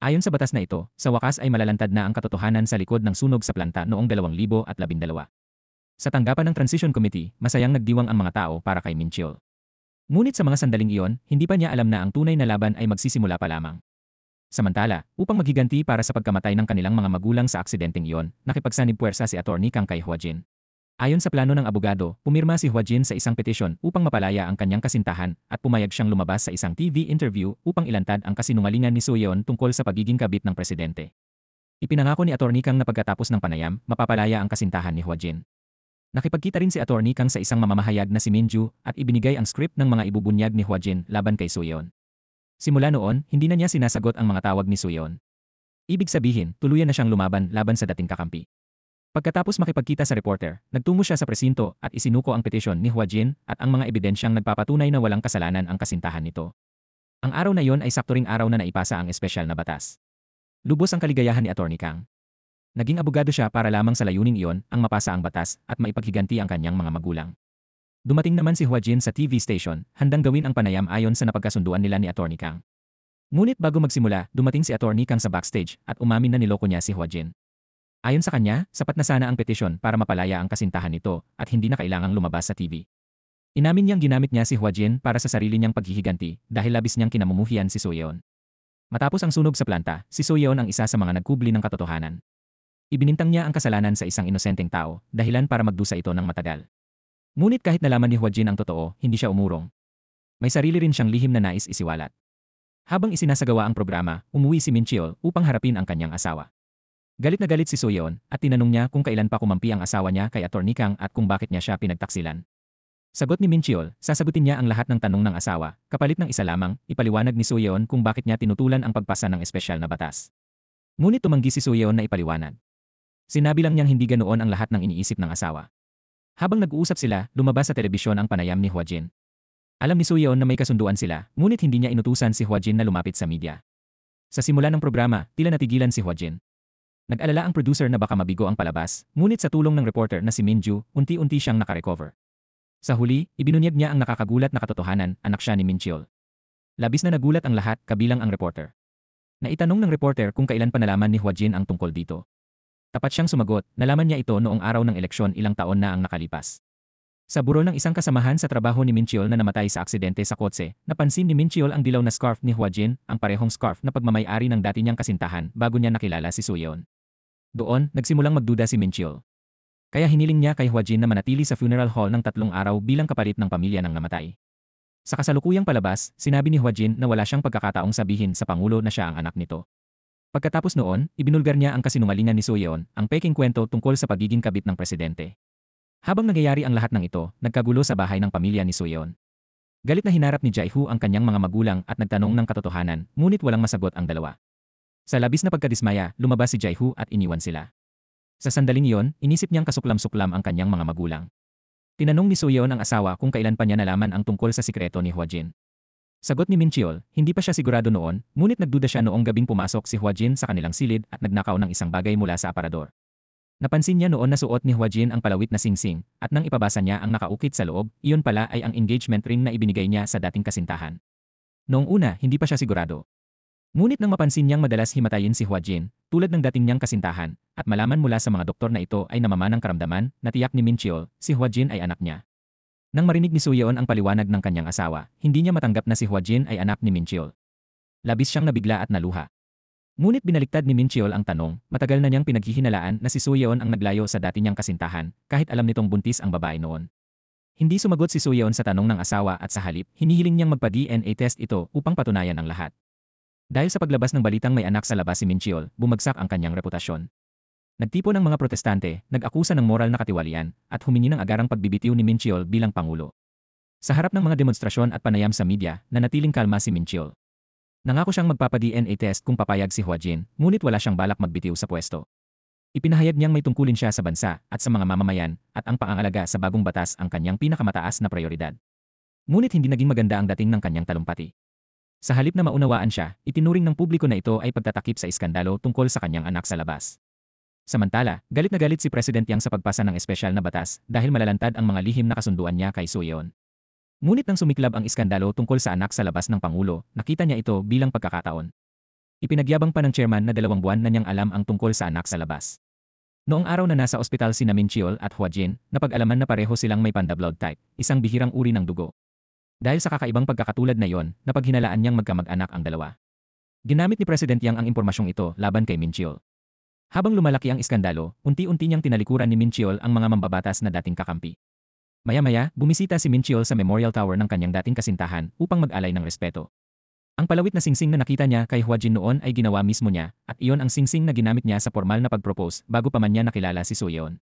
Ayon sa batas na ito, sa wakas ay malalantad na ang katotohanan sa likod ng sunog sa planta noong 2012. Sa tanggapan ng Transition Committee, masayang nagdiwang ang mga tao para kay Minchiol. Ngunit sa mga sandaling iyon, hindi pa niya alam na ang tunay na laban ay magsisimula pa lamang. Samantala, upang maghiganti para sa pagkamatay ng kanilang mga magulang sa aksidenteng iyon, nakipagsanib puwersa si Attorney Kang kay Hwajin. Ayon sa plano ng abogado, pumirma si Hwajin sa isang petisyon upang mapalaya ang kanyang kasintahan at pumayag siyang lumabas sa isang TV interview upang ilantad ang kasinungalingan ni Soyeon tungkol sa pagiging kabit ng presidente. Ipinangako ni Attorney Kang na pagkatapos ng panayam, mapapalaya ang kasintahan ni Hwajin. Nakipagkita rin si Attorney Kang sa isang mamamahayag na si Minju at ibinigay ang script ng mga ibubunyag ni Hwajin laban kay Soyeon. Simula noon, hindi na niya sinasagot ang mga tawag ni Soyeon. Ibig sabihin, tuluyan na siyang lumaban laban sa dating kakampi. Pagkatapos makipagkita sa reporter, nagtungo siya sa presinto at isinuko ang petisyon ni Hwajin at ang mga ebidensyang nagpapatunay na walang kasalanan ang kasintahan nito. Ang araw na iyon ay sakto ring araw na naipasa ang espesyal na batas. Lubos ang kaligayahan ni Attorney Kang. Naging abogado siya para lamang sa layuning iyon ang mapasa ang batas at maipaghiganti ang kanyang mga magulang. Dumating naman si Hwajin sa TV station, handang gawin ang panayam ayon sa napagkasunduan nila ni Attorney Kang. Ngunit bago magsimula, dumating si Attorney Kang sa backstage at umamin na niloko niya si Hwajin. Ayon sa kanya, sapat na sana ang petisyon para mapalaya ang kasintahan nito at hindi na kailangang lumabas sa TV. Inamin niyang ginamit niya si Hwajin para sa sarili niyang paghihiganti dahil labis niyang kinamumuhian si Soyeon. Matapos ang sunog sa planta, si Soyeon ang isa sa mga nagkubli ng katotohanan. Ibinintang niya ang kasalanan sa isang inosenteng tao, dahilan para magdusa ito ng matagal. Ngunit kahit nalaman ni Hwajin ang totoo, hindi siya umurong. May sarili rin siyang lihim na nais isiwalat. Habang isinasagawa ang programa, umuwi si Minchiol upang harapin ang kanyang asawa. Galit na galit si Soyeon at tinanong niya kung kailan pa kumampi ang asawa niya kay Attorney Kang at kung bakit niya siya pinagtaksilan. Sagot ni Minchiol, sasagutin niya ang lahat ng tanong ng asawa, kapalit ng isa lamang, ipaliwanag ni Soyeon kung bakit niya tinutulan ang pagpasa ng espesyal na batas. Ngunit tumanggi si Soyeon na ipaliwanag. Sinabi lang niyang hindi ganoon ang lahat ng iniisip ng asawa. Habang nag-uusap sila, lumabas sa telebisyon ang panayam ni Hwajin. Alam ni Suyeon na may kasunduan sila, ngunit hindi niya inutusan si Hwajin na lumapit sa media. Sa simula ng programa, tila natigilan si Hwajin. Nag-alala ang producer na baka mabigo ang palabas, ngunit sa tulong ng reporter na si Minju, unti-unti siyang nakarecover. Sa huli, ibinunyag niya ang nakakagulat na katotohanan, anak siya ni Min Cheol. Labis na nagulat ang lahat, kabilang ang reporter. Naitanong ng reporter kung kailan pa nalaman ni Hwajin ang tungkol dito. Tapat siyang sumagot, nalaman niya ito noong araw ng eleksyon ilang taon na ang nakalipas. Sa burol ng isang kasamahan sa trabaho ni Min Cheol na namatay sa aksidente sa kotse, napansin ni Min Cheol ang dilaw na scarf ni Hwajin, ang parehong scarf na pagmamay-ari ng dati niyang kasintahan bago niya nakilala si Suyeon. Doon, nagsimulang magduda si Min Cheol. Kaya hiniling niya kay Hwajin na manatili sa funeral hall ng 3 araw bilang kapalit ng pamilya ng namatay. Sa kasalukuyang palabas, sinabi ni Hwajin na wala siyang pagkakataong sabihin sa Pangulo na siya ang anak nito. Pagkatapos noon, ibinulgar niya ang kasinungalingan ni Suyeon, ang peking kwento tungkol sa pagiging kabit ng presidente. Habang nangyayari ang lahat ng ito, nagkagulo sa bahay ng pamilya ni Suyeon. Galit na hinarap ni Jae-hoo ang kanyang mga magulang at nagtanong ng katotohanan, ngunit walang masagot ang dalawa. Sa labis na pagkadismaya, lumabas si Jae-hoo at iniwan sila. Sa sandaling iyon, inisip niyang kasuklam-suklam ang kanyang mga magulang. Tinanong ni Suyeon ang asawa kung kailan pa niya nalaman ang tungkol sa sikreto ni Hwajin. Sagot ni Min Cheol, hindi pa siya sigurado noon, ngunit nagduda siya noong gabing pumasok si Hwajin sa kanilang silid at nagnakaw ng isang bagay mula sa aparador. Napansin niya noon na suot ni Hwajin ang palawit na singsing, at nang ipabasa niya ang nakaukit sa loob, iyon pala ay ang engagement ring na ibinigay niya sa dating kasintahan. Noong una, hindi pa siya sigurado. Ngunit nang mapansin niyang madalas himatayin si Hwajin, tulad ng dating niyang kasintahan, at malaman mula sa mga doktor na ito ay namamanang karamdaman, natiyak ni Min Cheol, si Hwajin ay anak niya. Nang marinig ni Suyeon ang paliwanag ng kanyang asawa, hindi niya matanggap na si Hwajin ay anak ni Min Cheol. Labis siyang nabigla at naluha. Ngunit binaliktad ni Min Cheol ang tanong, matagal na niyang pinaghihinalaan na si Suyeon ang naglayo sa dati niyang kasintahan, kahit alam nitong buntis ang babae noon. Hindi sumagot si Suyeon sa tanong ng asawa at sa halip, hinihiling niyang magpa-DNA test ito upang patunayan ang lahat. Dahil sa paglabas ng balitang may anak sa labas si Min Cheol, bumagsak ang kanyang reputasyon. Nagtipon ang mga protestante, nag-akusa ng moral na katiwalian, at humingi ng agarang pagbibitiw ni Min Cheol bilang pangulo. Sa harap ng mga demonstrasyon at panayam sa media, nanatiling kalma si Min Cheol. Nangako siyang magpapa-DNA test kung papayag si Hwajin, ngunit wala siyang balak magbitiw sa pwesto. Ipinahayag niyang may tungkulin siya sa bansa at sa mga mamamayan at ang pangangalaga sa bagong batas ang kanyang pinakamataas na prioridad. Ngunit hindi naging maganda ang dating ng kanyang talumpati. Sa halip na maunawaan siya, itinuring ng publiko na ito ay pagtatakip sa iskandalo tungkol sa kanyang anak sa labas. Samantala, galit na galit si President Yang sa pagpasa ng espesyal na batas dahil malalantad ang mga lihim na kasunduan niya kay Suyeon. Ngunit nang sumiklab ang iskandalo tungkol sa anak sa labas ng Pangulo, nakita niya ito bilang pagkakataon. Ipinagyabang pa ng chairman na 2 buwan na niyang alam ang tungkol sa anak sa labas. Noong araw na nasa ospital sina Min Cheol at Hwajin, napag-alaman na pareho silang may panda blood type, isang bihirang uri ng dugo. Dahil sa kakaibang pagkakatulad na iyon, napaghinalaan niyang magkamag-anak ang dalawa. Ginamit ni President Yang ang impormasyong ito laban kay Min Cheol. Habang lumalaki ang iskandalo, unti-unti niyang tinalikuran ni Min Cheol ang mga mambabatas na dating kakampi. Maya-maya, bumisita si Min Cheol sa Memorial Tower ng kanyang dating kasintahan upang mag-alay ng respeto. Ang palawit na singsing na nakita niya kay Hwajin noon ay ginawa mismo niya, at iyon ang singsing na ginamit niya sa formal na pag-propose bago pa man niya nakilala si Suyeon.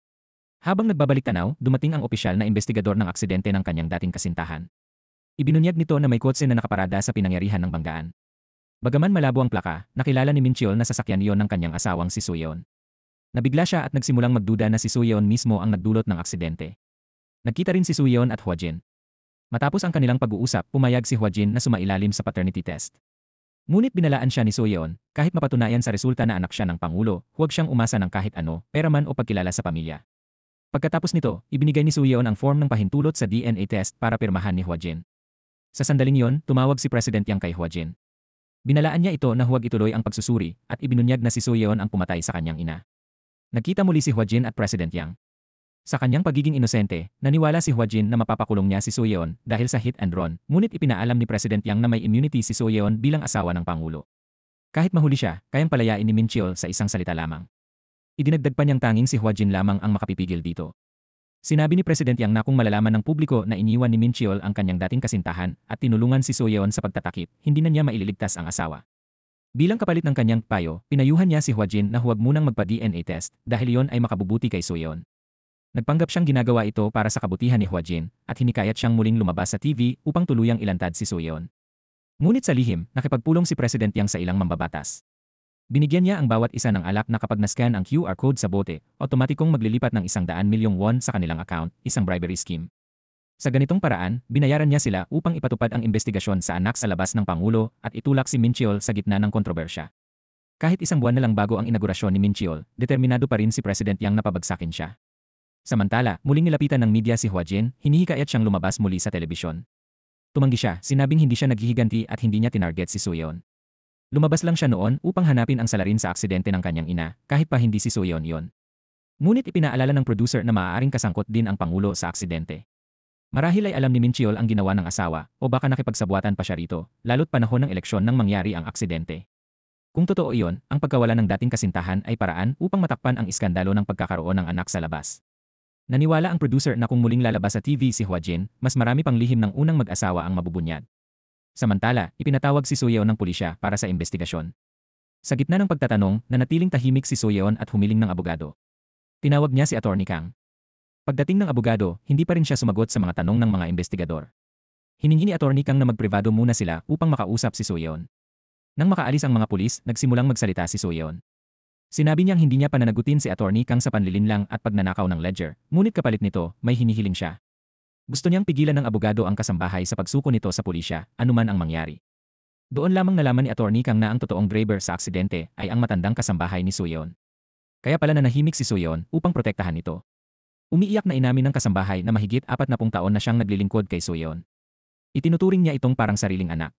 Habang nagbabalik tanaw, dumating ang opisyal na investigador ng aksidente ng kanyang dating kasintahan. Ibinunyag nito na may kotse na nakaparada sa pinangyarihan ng banggaan. Bagaman malabo ang plaka, nakilala ni Min Cheol na sasakyan iyon ng kanyang asawang si Suyeon. Nabigla siya at nagsimulang magduda na si Suyeon mismo ang nagdulot ng aksidente. Nagkita rin si Suyeon at Hwajin. Matapos ang kanilang pag-uusap, pumayag si Hwajin na sumailalim sa paternity test. Ngunit binalaan siya ni Suyeon, kahit mapatunayan sa resulta na anak siya ng Pangulo, huwag siyang umasa ng kahit ano, pera man o pagkilala sa pamilya. Pagkatapos nito, ibinigay ni Suyeon ang form ng pahintulot sa DNA test para pirmahan ni Hwajin. Sa sandaling iyon, tumawag si President Yang kay Hwajin. Binalaan niya ito na huwag ituloy ang pagsusuri at ibinunyag na si Suyeon ang pumatay sa kanyang ina. Nagkita muli si Hwajin at President Yang. Sa kanyang pagiging inosente, naniwala si Hwajin na mapapakulong niya si Suyeon dahil sa hit and run, ngunit ipinaalam ni President Yang na may immunity si Suyeon bilang asawa ng Pangulo. Kahit mahuli siya, kayang palayain ni Min Cheol sa isang salita lamang. Idinagdag pa niyang tanging si Hwajin lamang ang makapipigil dito. Sinabi ni President Yang na kung malalaman ng publiko na iniwan ni Min Cheol ang kanyang dating kasintahan at tinulungan si Suyeon sa pagtatakip, hindi na niya maililigtas ang asawa. Bilang kapalit ng kanyang payo, pinayuhan niya si Hwajin na huwag munang magpa-DNA test dahil iyon ay makabubuti kay Suyeon. Nagpanggap siyang ginagawa ito para sa kabutihan ni Hwajin at hinikayat siyang muling lumabas sa TV upang tuluyang ilantad si Suyeon. Ngunit sa lihim, nakipagpulong si President Yang sa ilang mambabatas. Binigyan niya ang bawat isa ng alak na kapag nascan ang QR code sa bote, otomatikong maglilipat ng 100 milyong won sa kanilang account, isang bribery scheme. Sa ganitong paraan, binayaran niya sila upang ipatupad ang investigasyon sa anak sa labas ng Pangulo at itulak si Minchiol sa gitna ng kontrobersya. Kahit isang buwan na lang bago ang inaugurasyon ni Minchiol, determinado pa rin si President Yang na pabagsakin siya. Samantala, muling nilapitan ng media si Hua Jin, hinihikayat siyang lumabas muli sa telebisyon. Tumanggi siya, sinabing hindi siya naghihiganti at hindi niya tinarget si Suyeon. Lumabas lang siya noon upang hanapin ang salarin sa aksidente ng kanyang ina, kahit pa hindi si Suyeon yon. Ngunit ipinaalala ng producer na maaaring kasangkot din ang Pangulo sa aksidente. Marahil ay alam ni Minchiol ang ginawa ng asawa o baka nakipagsabwatan pa siya rito, lalo't panahon ng eleksyon nang mangyari ang aksidente. Kung totoo iyon, ang pagkawala ng dating kasintahan ay paraan upang matakpan ang iskandalo ng pagkakaroon ng anak sa labas. Naniwala ang producer na kung muling lalabas sa TV si Hua Jin, mas marami pang lihim ng unang mag-asawa ang mabubunyag. Samantala, ipinatawag si Suyeon ng pulisya para sa investigasyon. Sa gitna ng pagtatanong, nanatiling tahimik si Suyeon at humiling ng abogado. Tinawag niya si Attorney Kang. Pagdating ng abogado, hindi pa rin siya sumagot sa mga tanong ng mga investigador. Hiningi ni Attorney Kang na magpribado muna sila upang makausap si Suyeon. Nang makaalis ang mga pulis, nagsimulang magsalita si Suyeon. Sinabi niyang hindi niya pananagutin si Attorney Kang sa panlilinlang at pagnanakaw ng ledger, ngunit kapalit nito, may hinihiling siya. Gusto niyang pigilan ng abogado ang kasambahay sa pagsuko nito sa pulisya, anuman ang mangyari. Doon lamang nalaman ni Attorney Kang na ang totoong driver sa aksidente ay ang matandang kasambahay ni Suyeon. Kaya pala nanahimik si Suyeon upang protektahan ito. Umiiyak na inamin ng kasambahay na mahigit 40 taon na siyang naglilingkod kay Suyeon. Itinuturing niya itong parang sariling anak.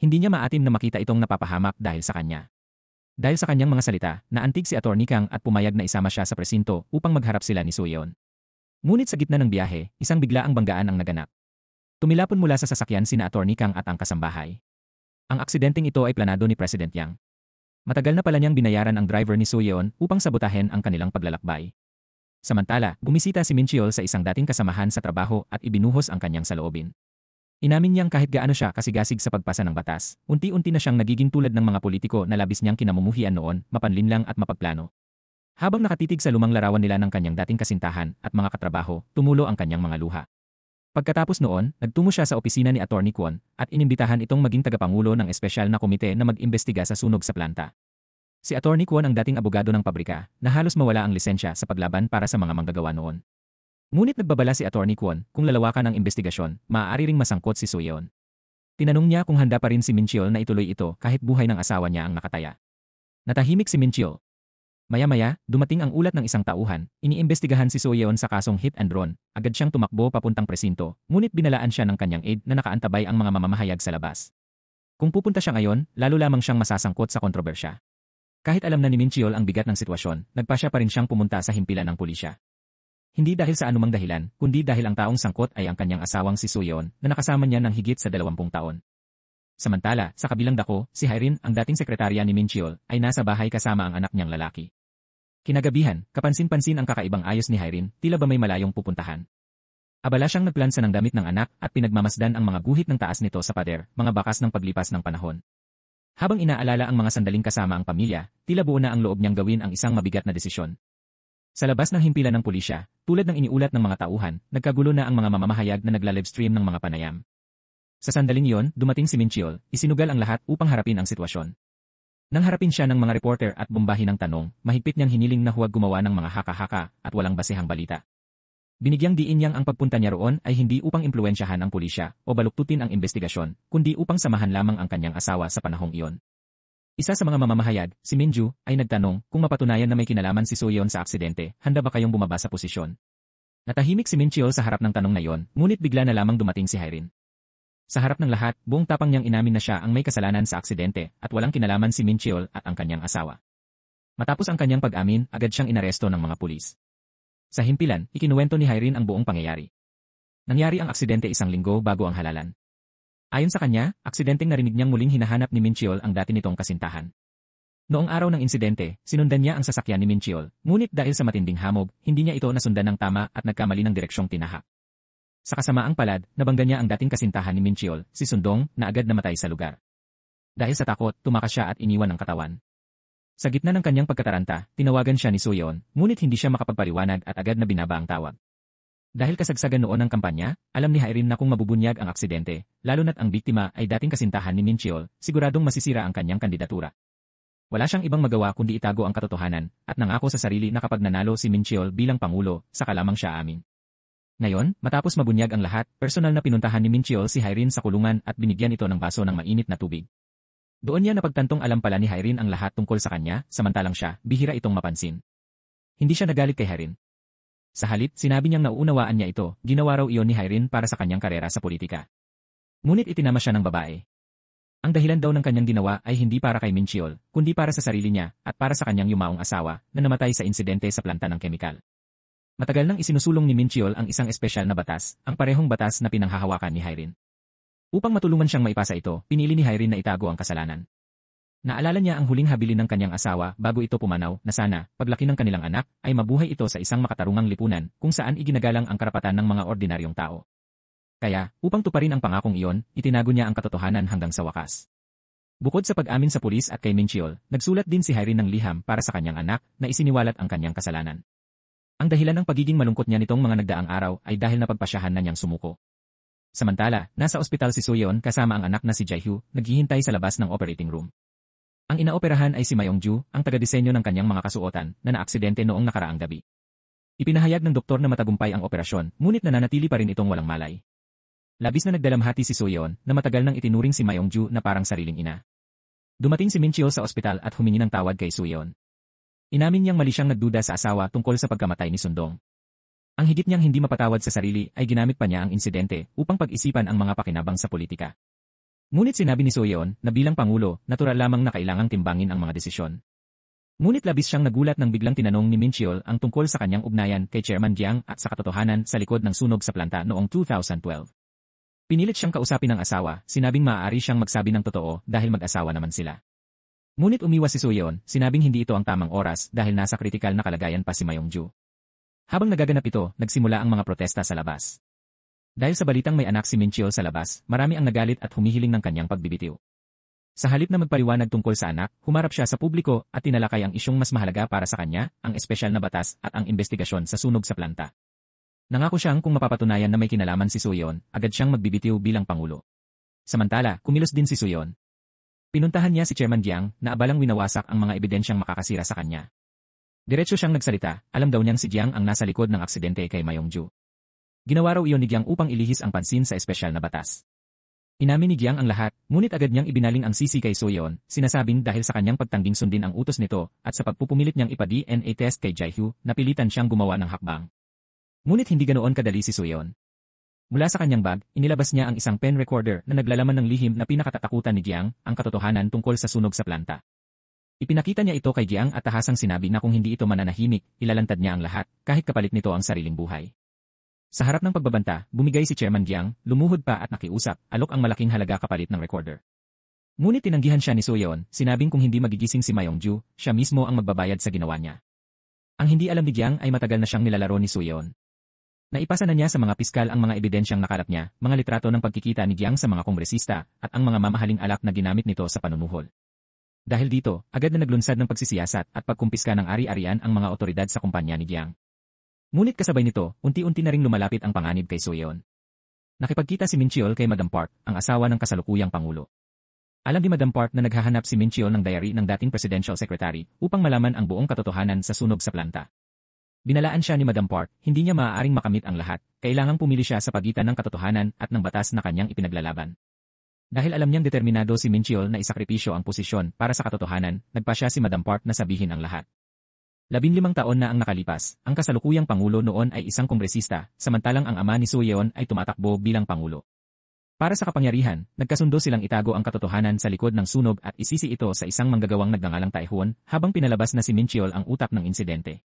Hindi niya maatim na makita itong napapahamak dahil sa kanya. Dahil sa kanyang mga salita, naantig si Attorney Kang at pumayag na isama siya sa presinto upang magharap sila ni Suyeon. Ngunit sa gitna ng biyahe, isang biglaang banggaan ang naganap. Tumilapon mula sa sasakyan sina Attorney Kang at ang kasambahay. Ang aksidenteng ito ay planado ni President Yang. Matagal na pala niyang binayaran ang driver ni Suyeon upang sabotahin ang kanilang paglalakbay. Samantala, bumisita si Minchiol sa isang dating kasamahan sa trabaho at ibinuhos ang kanyang saloobin. Inamin niyang kahit gaano siya kasigasig sa pagpasa ng batas, unti-unti na siyang nagiging tulad ng mga politiko na labis niyang kinamumuhian noon, mapanlinlang at mapagplano. Habang nakatitig sa lumang larawan nila ng kanyang dating kasintahan at mga katrabaho, tumulo ang kanyang mga luha. Pagkatapos noon, nagtungo siya sa opisina ni Attorney Kwon at inimbitahan itong maging tagapangulo ng espesyal na komite na mag-imbestiga sa sunog sa planta. Si Attorney Kwon ang dating abogado ng pabrika na halos mawala ang lisensya sa paglaban para sa mga manggagawa noon. Ngunit nagbabala si Attorney Kwon kung lalawakan ang investigasyon, maaari ring masangkot si Suyeon. Tinanong niya kung handa pa rin si Minchiol na ituloy ito kahit buhay ng asawa niya ang nakataya. Natahimik si Minchiol. Maya-maya, dumating ang ulat ng isang tauhan, iniimbestigahan si Suyeon sa kasong hit and run, agad siyang tumakbo papuntang presinto, ngunit binalaan siya ng kanyang aide na nakaantabay ang mga mamamahayag sa labas. Kung pupunta siya ngayon, lalo lamang siyang masasangkot sa kontrobersya. Kahit alam na ni Minchiol ang bigat ng sitwasyon, nagpa siya pa rin siyang pumunta sa himpilan ng pulisya. Hindi dahil sa anumang dahilan, kundi dahil ang taong sangkot ay ang kanyang asawang si Suyeon na nakasama niya ng higit sa 20 taon. Samantala, sa kabilang dako, si Hyrin, ang dating sekretarya ni Minchiol, ay nasa bahay kasama ang anak niyang lalaki. Kinagabihan, kapansin-pansin ang kakaibang ayos ni Hyrin, tila ba may malayong pupuntahan. Abala siyang nagplansa ng damit ng anak at pinagmamasdan ang mga guhit ng taas nito sa pader, mga bakas ng paglipas ng panahon. Habang inaalala ang mga sandaling kasama ang pamilya, tila buo na ang loob niyang gawin ang isang mabigat na desisyon. Sa labas ng himpilan ng pulisya, tulad ng iniulat ng mga tauhan, nagkagulo na ang mga mamamahayag na nagla-livestream ng mga panayam. Sa sandaling iyon, dumating si Minchiol, isinugal ang lahat upang harapin ang sitwasyon. Nang harapin siya ng mga reporter at bombahin ng tanong, mahigpit niyang hiniling na huwag gumawa ng mga haka-haka at walang basehang balita. Binigyang diin niyang ang pagpunta niya roon ay hindi upang impluwensyahan ang pulisya o baluktutin ang investigasyon, kundi upang samahan lamang ang kanyang asawa sa panahong iyon. Isa sa mga mamamahayag, si Minju, ay nagtanong kung mapatunayan na may kinalaman si Suyeon sa aksidente, handa ba kayong bumaba sa posisyon? Natahimik si Minchiol sa harap ng tanong na iyon, ngunit bigla na lamang dumating si Hyrin. Sa harap ng lahat, buong tapang niyang inamin na siya ang may kasalanan sa aksidente at walang kinalaman si Minchiol at ang kanyang asawa. Matapos ang kanyang pag-amin, agad siyang inaresto ng mga pulis. Sa himpilan, ikinuwento ni Hyrin ang buong pangyayari. Nangyari ang aksidente isang linggo bago ang halalan. Ayon sa kanya, aksidenteng narinig niyang muling hinahanap ni Minchiol ang dati nitong kasintahan. Noong araw ng insidente, sinundan niya ang sasakyan ni Minchiol, ngunit dahil sa matinding hamog, hindi niya ito nasundan ng tama at nagkamali ng direksyong tinahak. Sa kasamaang palad, nabangga niya ang dating kasintahan ni Minchiol, si Sundong, na agad namatay sa lugar. Dahil sa takot, tumakas siya at iniwan ang katawan. Sa gitna ng kanyang pagkataranta, tinawagan siya ni Suyeon, ngunit hindi siya makapagpaliwanag at agad na binaba ang tawag. Dahil kasagsagan noon ng kampanya, alam ni Hyrin na kung mabubunyag ang aksidente, lalo na't ang biktima ay dating kasintahan ni Minchiol, siguradong masisira ang kanyang kandidatura. Wala siyang ibang magawa kundi itago ang katotohanan, at nangako sa sarili na kapag nanalo si Minchiol bilang pangulo, saka lamang siya aamin. Ngayon, matapos mabunyag ang lahat, personal na pinuntahan ni Min Cheol si Irene sa kulungan at binigyan ito ng baso ng mainit na tubig. Doon niya napagtantong alam pala ni Irene ang lahat tungkol sa kanya, samantalang siya, bihira itong mapansin. Hindi siya nagalit kay Irene. Sa halip, sinabi niyang nauunawaan niya ito, ginawa raw iyon ni Irene para sa kanyang karera sa politika. Ngunit itinama siya ng babae. Ang dahilan daw ng kanyang ginawa ay hindi para kay Min Cheol, kundi para sa sarili niya at para sa kanyang yumaong asawa na namatay sa insidente sa planta ng kemikal. Matagal nang isinusulong ni Min Cheol ang isang espesyal na batas, ang parehong batas na pinanghahawakan ni Irene. Upang matulungan siyang maipasa ito, pinili ni Irene na itago ang kasalanan. Naalala niya ang huling habilin ng kanyang asawa bago ito pumanaw na sana, paglaki ng kanilang anak, ay mabuhay ito sa isang makatarungang lipunan kung saan iginagalang ang karapatan ng mga ordinaryong tao. Kaya, upang tuparin ang pangakong iyon, itinago niya ang katotohanan hanggang sa wakas. Bukod sa pag-amin sa pulis at kay Min Cheol, nagsulat din si Irene ng liham para sa kanyang anak na isiniwalat ang kanyang kasalanan. Ang dahilan ng pagiging malungkot niya nitong mga nagdaang araw ay dahil napagpasyahan na niyang sumuko. Samantala, nasa ospital si Soyeon kasama ang anak na si Jae-hyo, naghihintay sa labas ng operating room. Ang inaoperahan ay si Mayong-ju, ang taga-disenyo ng kanyang mga kasuotan na naaksidente noong nakaraang gabi. Ipinahayag ng doktor na matagumpay ang operasyon, ngunit nananatili pa rin itong walang malay. Labis na nagdalamhati si Soyeon na matagal nang itinuring si Mayong-ju na parang sariling ina. Dumating si Min Cheol sa ospital at humingi ng tawad kay Soyeon. Inamin niyang mali siyang nagduda sa asawa tungkol sa pagkamatay ni Sundong. Ang higit niyang hindi mapatawad sa sarili ay ginamit pa niya ang insidente upang pag-isipan ang mga pakinabang sa politika. Ngunit sinabi ni Soyeon na bilang pangulo, natural lamang na kailangang timbangin ang mga desisyon. Ngunit labis siyang nagulat nang biglang tinanong ni Min Cheol ang tungkol sa kanyang ugnayan kay Chairman Jiang at sa katotohanan sa likod ng sunog sa planta noong 2012. Pinilit siyang kausapin ng asawa, sinabing maaari siyang magsabi ng totoo dahil mag-asawa naman sila. Ngunit umiwas si Soyeon, sinabing hindi ito ang tamang oras dahil nasa kritikal na kalagayan pa si Mayong-ju. Habang nagaganap ito, nagsimula ang mga protesta sa labas. Dahil sa balitang may anak si Min Cheol sa labas, marami ang nagalit at humihiling ng kanyang pagbibitiw. Sa halip na magpaliwanag tungkol sa anak, humarap siya sa publiko at tinalakay ang isyong mas mahalaga para sa kanya, ang espesyal na batas at ang investigasyon sa sunog sa planta. Nangako siyang kung mapapatunayan na may kinalaman si Soyeon, agad siyang magbibitiw bilang pangulo. Samantala, kumilos din si Soyeon. Pinuntahan niya si Chairman Jiang na abalang winawasak ang mga ebidensyang makakasira sa kanya. Diretso siyang nagsalita, alam daw niyang si Jiang ang nasa likod ng aksidente kay Mayong-ju. Ginawa raw iyon ni Jiang upang ilihis ang pansin sa espesyal na batas. Inamin ni Jiang ang lahat, ngunit agad niyang ibinaling ang sisi kay Soyeon, sinasabing dahil sa kanyang pagtangging sundin ang utos nito at sa pagpupumilit niyang ipa-DNA test kay Jae-hyo, napilitan siyang gumawa ng hakbang. Ngunit hindi ganoon kadali si Soyeon. Mula sa kanyang bag, inilabas niya ang isang pen recorder na naglalaman ng lihim na pinakatatakutan ni Jiang, ang katotohanan tungkol sa sunog sa planta. Ipinakita niya ito kay Jiang at tahasang sinabi na kung hindi ito mananahimik, ilalantad niya ang lahat, kahit kapalit nito ang sariling buhay. Sa harap ng pagbabanta, bumigay si Chairman Jiang, lumuhod pa at nakiusap, alok ang malaking halaga kapalit ng recorder. Ngunit tinanggihan siya ni Soyeon, sinabing kung hindi magigising si Mayong-ju, siya mismo ang magbabayad sa ginawa niya. Ang hindi alam ni Jiang ay matagal na siyang nilalaro ni Soyeon. Naipasa na niya sa mga piskal ang mga ebidensyang nakalap niya, mga litrato ng pagkikita ni Jiang sa mga kongresista, at ang mga mamahaling alak na ginamit nito sa panunuhol. Dahil dito, agad na naglunsad ng pagsisiyasat at pagkumpiska ng ari-arian ang mga otoridad sa kumpanya ni Jiang. Ngunit kasabay nito, unti-unti na ring lumalapit ang panganib kay Soyeon. Nakipagkita si Min Cheol kay Madam Park, ang asawa ng kasalukuyang pangulo. Alam ni Madam Park na naghahanap si Min Cheol ng diary ng dating presidential secretary upang malaman ang buong katotohanan sa sunog sa planta. Binalaan siya ni Madam Park, hindi niya maaaring makamit ang lahat, kailangang pumili siya sa pagitan ng katotohanan at ng batas na kanyang ipinaglalaban. Dahil alam niyang determinado si Min Cheol na isakripisyo ang posisyon para sa katotohanan, nagpasya si Madam Park na sabihin ang lahat. 15 taon na ang nakalipas, ang kasalukuyang pangulo noon ay isang kongresista, samantalang ang ama ni Soyeon ay tumatakbo bilang pangulo. Para sa kapangyarihan, nagkasundo silang itago ang katotohanan sa likod ng sunog at isisi ito sa isang manggagawang nagngangalang Taehoon habang pinalabas na si Min Cheol ang utak ng insidente.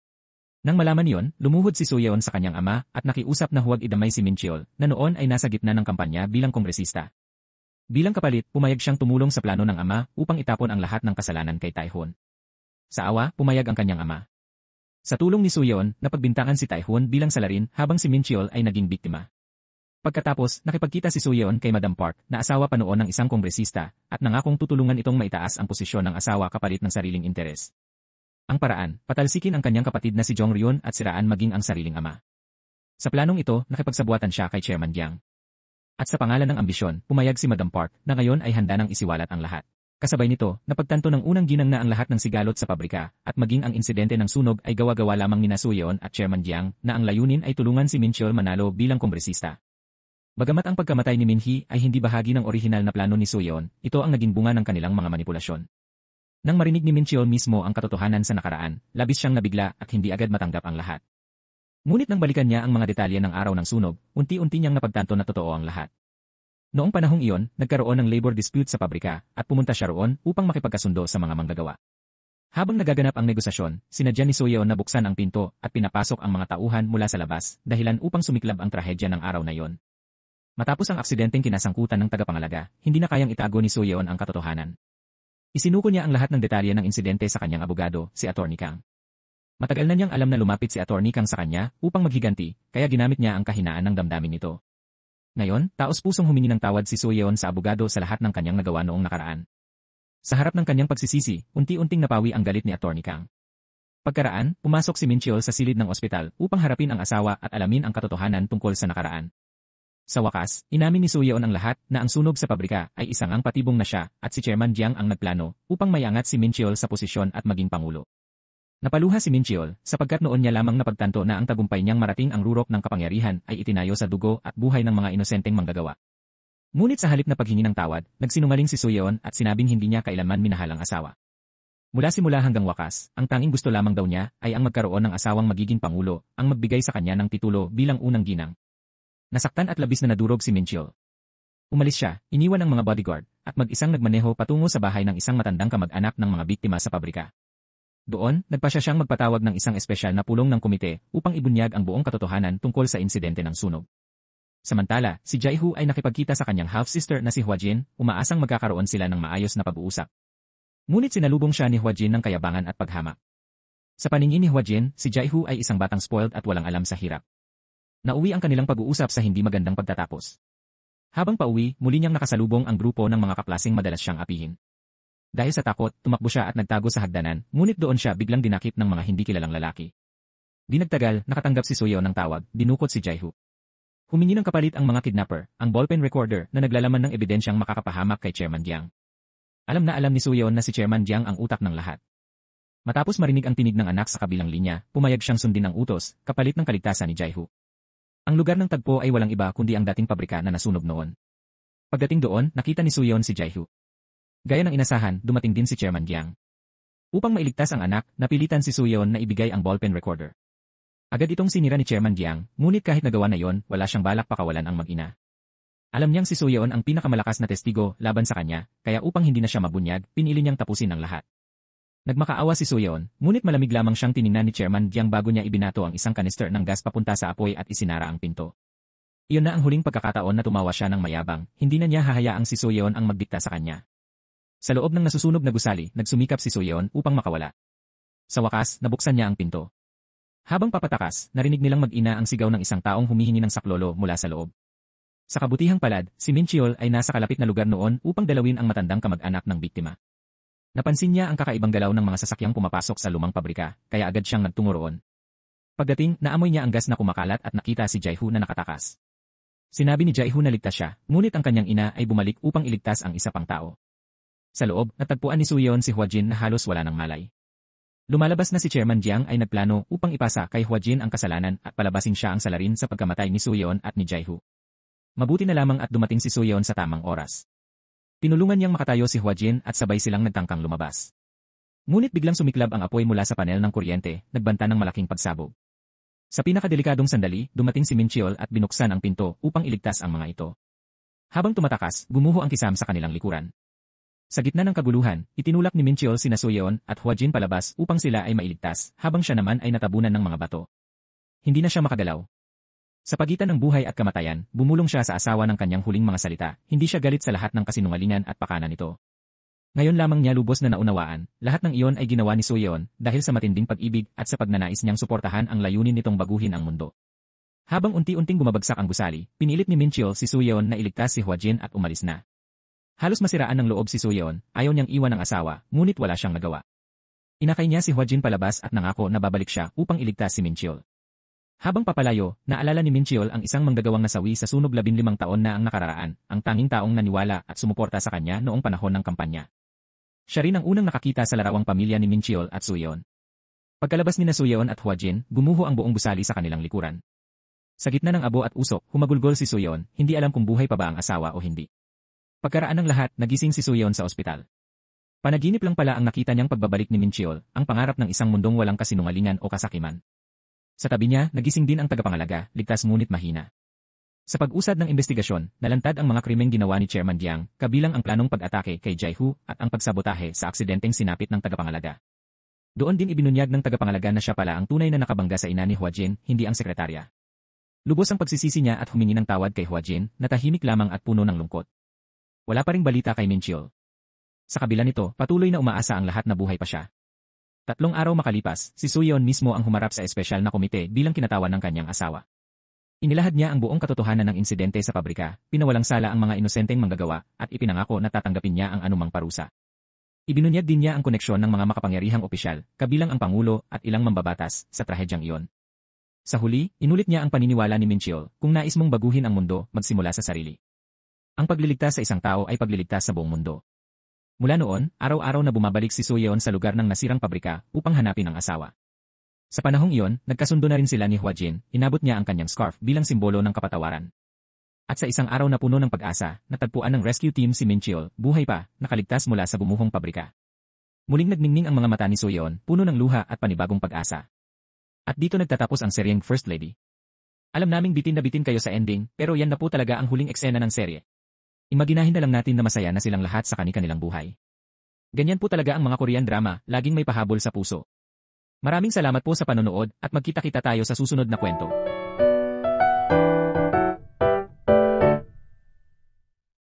Nang malaman yon, lumuhod si Soyeon sa kanyang ama at nakiusap na huwag idamay si Min Cheol na noon ay nasa gitna ng kampanya bilang kongresista. Bilang kapalit, pumayag siyang tumulong sa plano ng ama upang itapon ang lahat ng kasalanan kay Taehoon. Sa awa, pumayag ang kanyang ama. Sa tulong ni Soyeon, napagbintangan si Taehoon bilang salarin habang si Min Cheol ay naging biktima. Pagkatapos, nakipagkita si Soyeon kay Madam Park na asawa pa noon ng isang kongresista at nangakong tutulungan itong maitaas ang posisyon ng asawa kapalit ng sariling interes. Ang paraan, patalsikin ang kanyang kapatid na si Jong Ryun at siraan maging ang sariling ama. Sa planong ito, nakipagsabuatan siya kay Chairman Jiang. At sa pangalan ng ambisyon, pumayag si Madam Park na ngayon ay handa nang isiwalat ang lahat. Kasabay nito, napagtanto ng unang ginang na ang lahat ng sigalot sa pabrika at maging ang insidente ng sunog ay gawa-gawa lamang ni Su Yeon at Chairman Jiang na ang layunin ay tulungan si Min Cheol manalo bilang kongresista. Bagamat ang pagkamatay ni Min Hee ay hindi bahagi ng orihinal na plano ni Su Yeon, ito ang naging bunga ng kanilang mga manipulasyon. Nang marinig ni Min Cheol mismo ang katotohanan sa nakaraan, labis siyang nabigla at hindi agad matanggap ang lahat. Ngunit nang balikan niya ang mga detalye ng araw ng sunog, unti-unti niyang napagtanto na totoo ang lahat. Noong panahong iyon, nagkaroon ng labor dispute sa pabrika at pumunta siya roon upang makipagkasundo sa mga manggagawa. Habang nagaganap ang negosasyon, sinadya ni Su Yeon na buksan ang pinto at pinapasok ang mga tauhan mula sa labas, dahilan upang sumiklab ang trahedya ng araw na iyon. Matapos ang aksidenteng kinasangkutan ng tagapangalaga, hindi na kayang itago ni Su Yeon ang katotohanan. Isinuko niya ang lahat ng detalye ng insidente sa kanyang abogado, si Attorney Kang. Matagal na niyang alam na lumapit si Attorney Kang sa kanya upang maghiganti, kaya ginamit niya ang kahinaan ng damdamin nito. Ngayon, taos-pusong humingi ng tawad si Su Yeon sa abogado sa lahat ng kanyang nagawa noong nakaraan. Sa harap ng kanyang pagsisisi, unti-unting napawi ang galit ni Attorney Kang. Pagkaraan, pumasok si Min Cheol sa silid ng ospital upang harapin ang asawa at alamin ang katotohanan tungkol sa nakaraan. Sa wakas, inamin ni Su Yeon ang lahat na ang sunog sa pabrika ay isang ang patibong na siya at si Chairman Jiang ang nagplano upang maiangat si Min Cheol sa posisyon at maging pangulo. Napaluha si Min Cheol sapagkat noon niya lamang napagtanto na ang tagumpay niyang marating ang rurok ng kapangyarihan ay itinayo sa dugo at buhay ng mga inosenteng manggagawa. Ngunit sa halip na paghingi ng tawad, nagsinungaling si Su Yeon at sinabing hindi niya kailanman minahal ang asawa. Mula simula hanggang wakas, ang tanging gusto lamang daw niya ay ang magkaroon ng asawang magiging pangulo, ang magbigay sa kanya ng titulo bilang unang ginang. Nasaktan at labis na nadurog si Min Cheol. Umalis siya, iniwan ang mga bodyguard, at mag-isang nagmaneho patungo sa bahay ng isang matandang kamag-anak ng mga biktima sa pabrika. Doon, nagpasya siyang magpatawag ng isang espesyal na pulong ng komite upang ibunyag ang buong katotohanan tungkol sa insidente ng sunog. Samantala, si Jae-hoo ay nakipagkita sa kanyang half-sister na si Hwa-jin, umaasang magkakaroon sila ng maayos na pag-uusap. Ngunit sinalubong siya ni Hwa-jin ng kayabangan at paghamak. Sa paningin ni Hwa-jin, si Jae-hoo ay isang batang spoiled at walang alam sa hirap. Nauwi ang kanilang pag-uusap sa hindi magandang pagtatapos. Habang pauwi, muli niyang nakasalubong ang grupo ng mga kaplasing madalas siyang apihin. Dahil sa takot, tumakbo siya at nagtago sa hagdanan, ngunit doon siya biglang dinakip ng mga hindi kilalang lalaki. Di nagtagal, nakatanggap si Su Yeon ng tawag, dinukot si Jae-hoo. Humingi ng kapalit ang mga kidnapper, ang ballpen recorder na naglalaman ng ebidensyang makakapahamak kay Chairman Jiang. Alam na alam ni Su Yeon na si Chairman Jiang ang utak ng lahat. Matapos marinig ang tinig ng anak sa kabilang linya, pumayag siyang sundin ang utos, kapalit ng kaligtasan ni Jae-hoo. Ang lugar ng tagpo ay walang iba kundi ang dating pabrika na nasunog noon. Pagdating doon, nakita ni Su Yeon si Jae-hoo. Gaya ng inasahan, dumating din si Chairman Jiang. Upang mailigtas ang anak, napilitan si Su Yeon na ibigay ang ballpen recorder. Agad itong sinira ni Chairman Jiang, ngunit kahit nagawa na yon, wala siyang balak pakawalan ang mag-ina. Alam niyang si Su Yeon ang pinakamalakas na testigo laban sa kanya, kaya upang hindi na siya mabunyag, pinili niyang tapusin ang lahat. Nagmakaawa si Su Yeon, ngunit malamig lamang siyang tiningnan ni Chairman Jiang bago niya ibinato ang isang kanister ng gas papunta sa apoy at isinara ang pinto. Iyon na ang huling pagkakataon na tumawa siya ng mayabang, hindi na niya hahayaang si Su Yeon ang magdikta sa kanya. Sa loob ng nasusunog na gusali, nagsumikap si Su Yeon upang makawala. Sa wakas, nabuksan niya ang pinto. Habang papatakas, narinig nilang mag-ina ang sigaw ng isang taong humihingi ng saklolo mula sa loob. Sa kabutihang palad, si Min Cheol ay nasa kalapit na lugar noon upang dalawin ang matandang kamag-anak ng biktima. Napansin niya ang kakaibang galaw ng mga sasakyang pumapasok sa lumang pabrika, kaya agad siyang nagtungo roon. Pagdating, naamoy niya ang gas na kumakalat at nakita si Jae-hoo na nakatakas. Sinabi ni Jae-hoo na ligtas siya, ngunit ang kanyang ina ay bumalik upang iligtas ang isa pang tao. Sa loob, natagpuan ni Su Yeon si Hwa-jin na halos wala ng malay. Lumalabas na si Chairman Jiang ay nagplano upang ipasa kay Hwa-jin ang kasalanan at palabasin siya ang salarin sa pagkamatay ni Su Yeon at ni Jae-hoo. Mabuti na lamang at dumating si Su Yeon sa tamang oras. Tinulungan niyang makatayo si Hwa-jin at sabay silang nagtangkang lumabas. Ngunit biglang sumiklab ang apoy mula sa panel ng kuryente, nagbanta ng malaking pagsabog. Sa pinakadelikadong sandali, dumating si Min Cheol at binuksan ang pinto upang iligtas ang mga ito. Habang tumatakas, gumuho ang kisam sa kanilang likuran. Sa gitna ng kaguluhan, itinulak ni Min Cheol sina Su Yeon at Hwa-jin palabas upang sila ay mailigtas, habang siya naman ay natabunan ng mga bato. Hindi na siya makagalaw. Sa pagitan ng buhay at kamatayan, bumulong siya sa asawa ng kanyang huling mga salita, hindi siya galit sa lahat ng kasinungalingan at pakana nito. Ngayon lamang niya lubos na naunawaan, lahat ng iyon ay ginawa ni Su Yeon dahil sa matinding pag-ibig at sa pagnanais niyang suportahan ang layunin nitong baguhin ang mundo. Habang unti-unting bumabagsak ang gusali, pinilit ni Min Cheol si Su Yeon na iligtas si Hwa-jin at umalis na. Halos masiraan ng loob si Su Yeon, ayaw niyang iwan ang asawa, ngunit wala siyang nagawa. Inakay niya si Hwa-jin palabas at nangako na babalik siya upang iligtas si Min Cheol. Habang papalayo, naalala ni Min Cheol ang isang manggagawang nasawi sa sunog 15 taon na ang nakararaan, ang tanging taong naniwala at sumuporta sa kanya noong panahon ng kampanya. Siya rin ang unang nakakita sa larawang pamilya ni Min Cheol at Suyeon. Pagkalabas ni na Suyeon at Hwa Jin, gumuho ang buong gusali sa kanilang likuran. Sa gitna ng abo at usok, humagulgol si Suyeon, hindi alam kung buhay pa ba ang asawa o hindi. Pagkaraan ng lahat, nagising si Suyeon sa ospital. Panaginip lang pala ang nakita niyang pagbabalik ni Min Cheol, ang pangarap ng isang mundong walang kasinungalingan o kasakiman. Sa tabi niya, nagising din ang tagapangalaga, ligtas ngunit mahina. Sa pag-usad ng investigasyon, nalantad ang mga krimeng ginawa ni Chairman Jiang, kabilang ang planong pag-atake kay Jaihu at ang pagsabotahe sa aksidenteng sinapit ng tagapangalaga. Doon din ibinunyag ng tagapangalaga na siya pala ang tunay na nakabangga sa ina ni Hwa Jin, hindi ang sekretarya. Lubos ang pagsisisi niya at humingi ng tawad kay Hwa Jin, na tahimik lamang at puno ng lungkot. Wala pa ring balita kay Min Cheol. Sa kabila nito, patuloy na umaasa ang lahat na buhay pa siya. 3 araw makalipas, si Suyeon mismo ang humarap sa espesyal na komite bilang kinatawan ng kanyang asawa. Inilahad niya ang buong katotohanan ng insidente sa pabrika, pinawalang sala ang mga inosenteng manggagawa, at ipinangako na tatanggapin niya ang anumang parusa. Ibinunyag din niya ang koneksyon ng mga makapangyarihang opisyal, kabilang ang Pangulo at ilang mambabatas, sa trahedyang iyon. Sa huli, inulit niya ang paniniwala ni Min Cheol, kung nais mong baguhin ang mundo, magsimula sa sarili. Ang pagliligtas sa isang tao ay pagliligtas sa buong mundo. Mula noon, araw-araw na bumabalik si Suyeon sa lugar ng nasirang pabrika upang hanapin ang asawa. Sa panahong iyon, nagkasundo na rin sila ni Hwa Jin, inabot niya ang kanyang scarf bilang simbolo ng kapatawaran. At sa isang araw na puno ng pag-asa, natagpuan ng rescue team si Min Cheol, buhay pa, nakaligtas mula sa bumuhong pabrika. Muling nagningning ang mga mata ni Suyeon, puno ng luha at panibagong pag-asa. At dito nagtatapos ang seryeng First Lady. Alam naming bitin na bitin kayo sa ending, pero yan na po talaga ang huling eksena ng serye. Imaginahin na lang natin na masaya na silang lahat sa kani-kanilang buhay. Ganyan po talaga ang mga Korean drama, laging may pahabol sa puso. Maraming salamat po sa panonood at magkita-kita tayo sa susunod na kwento.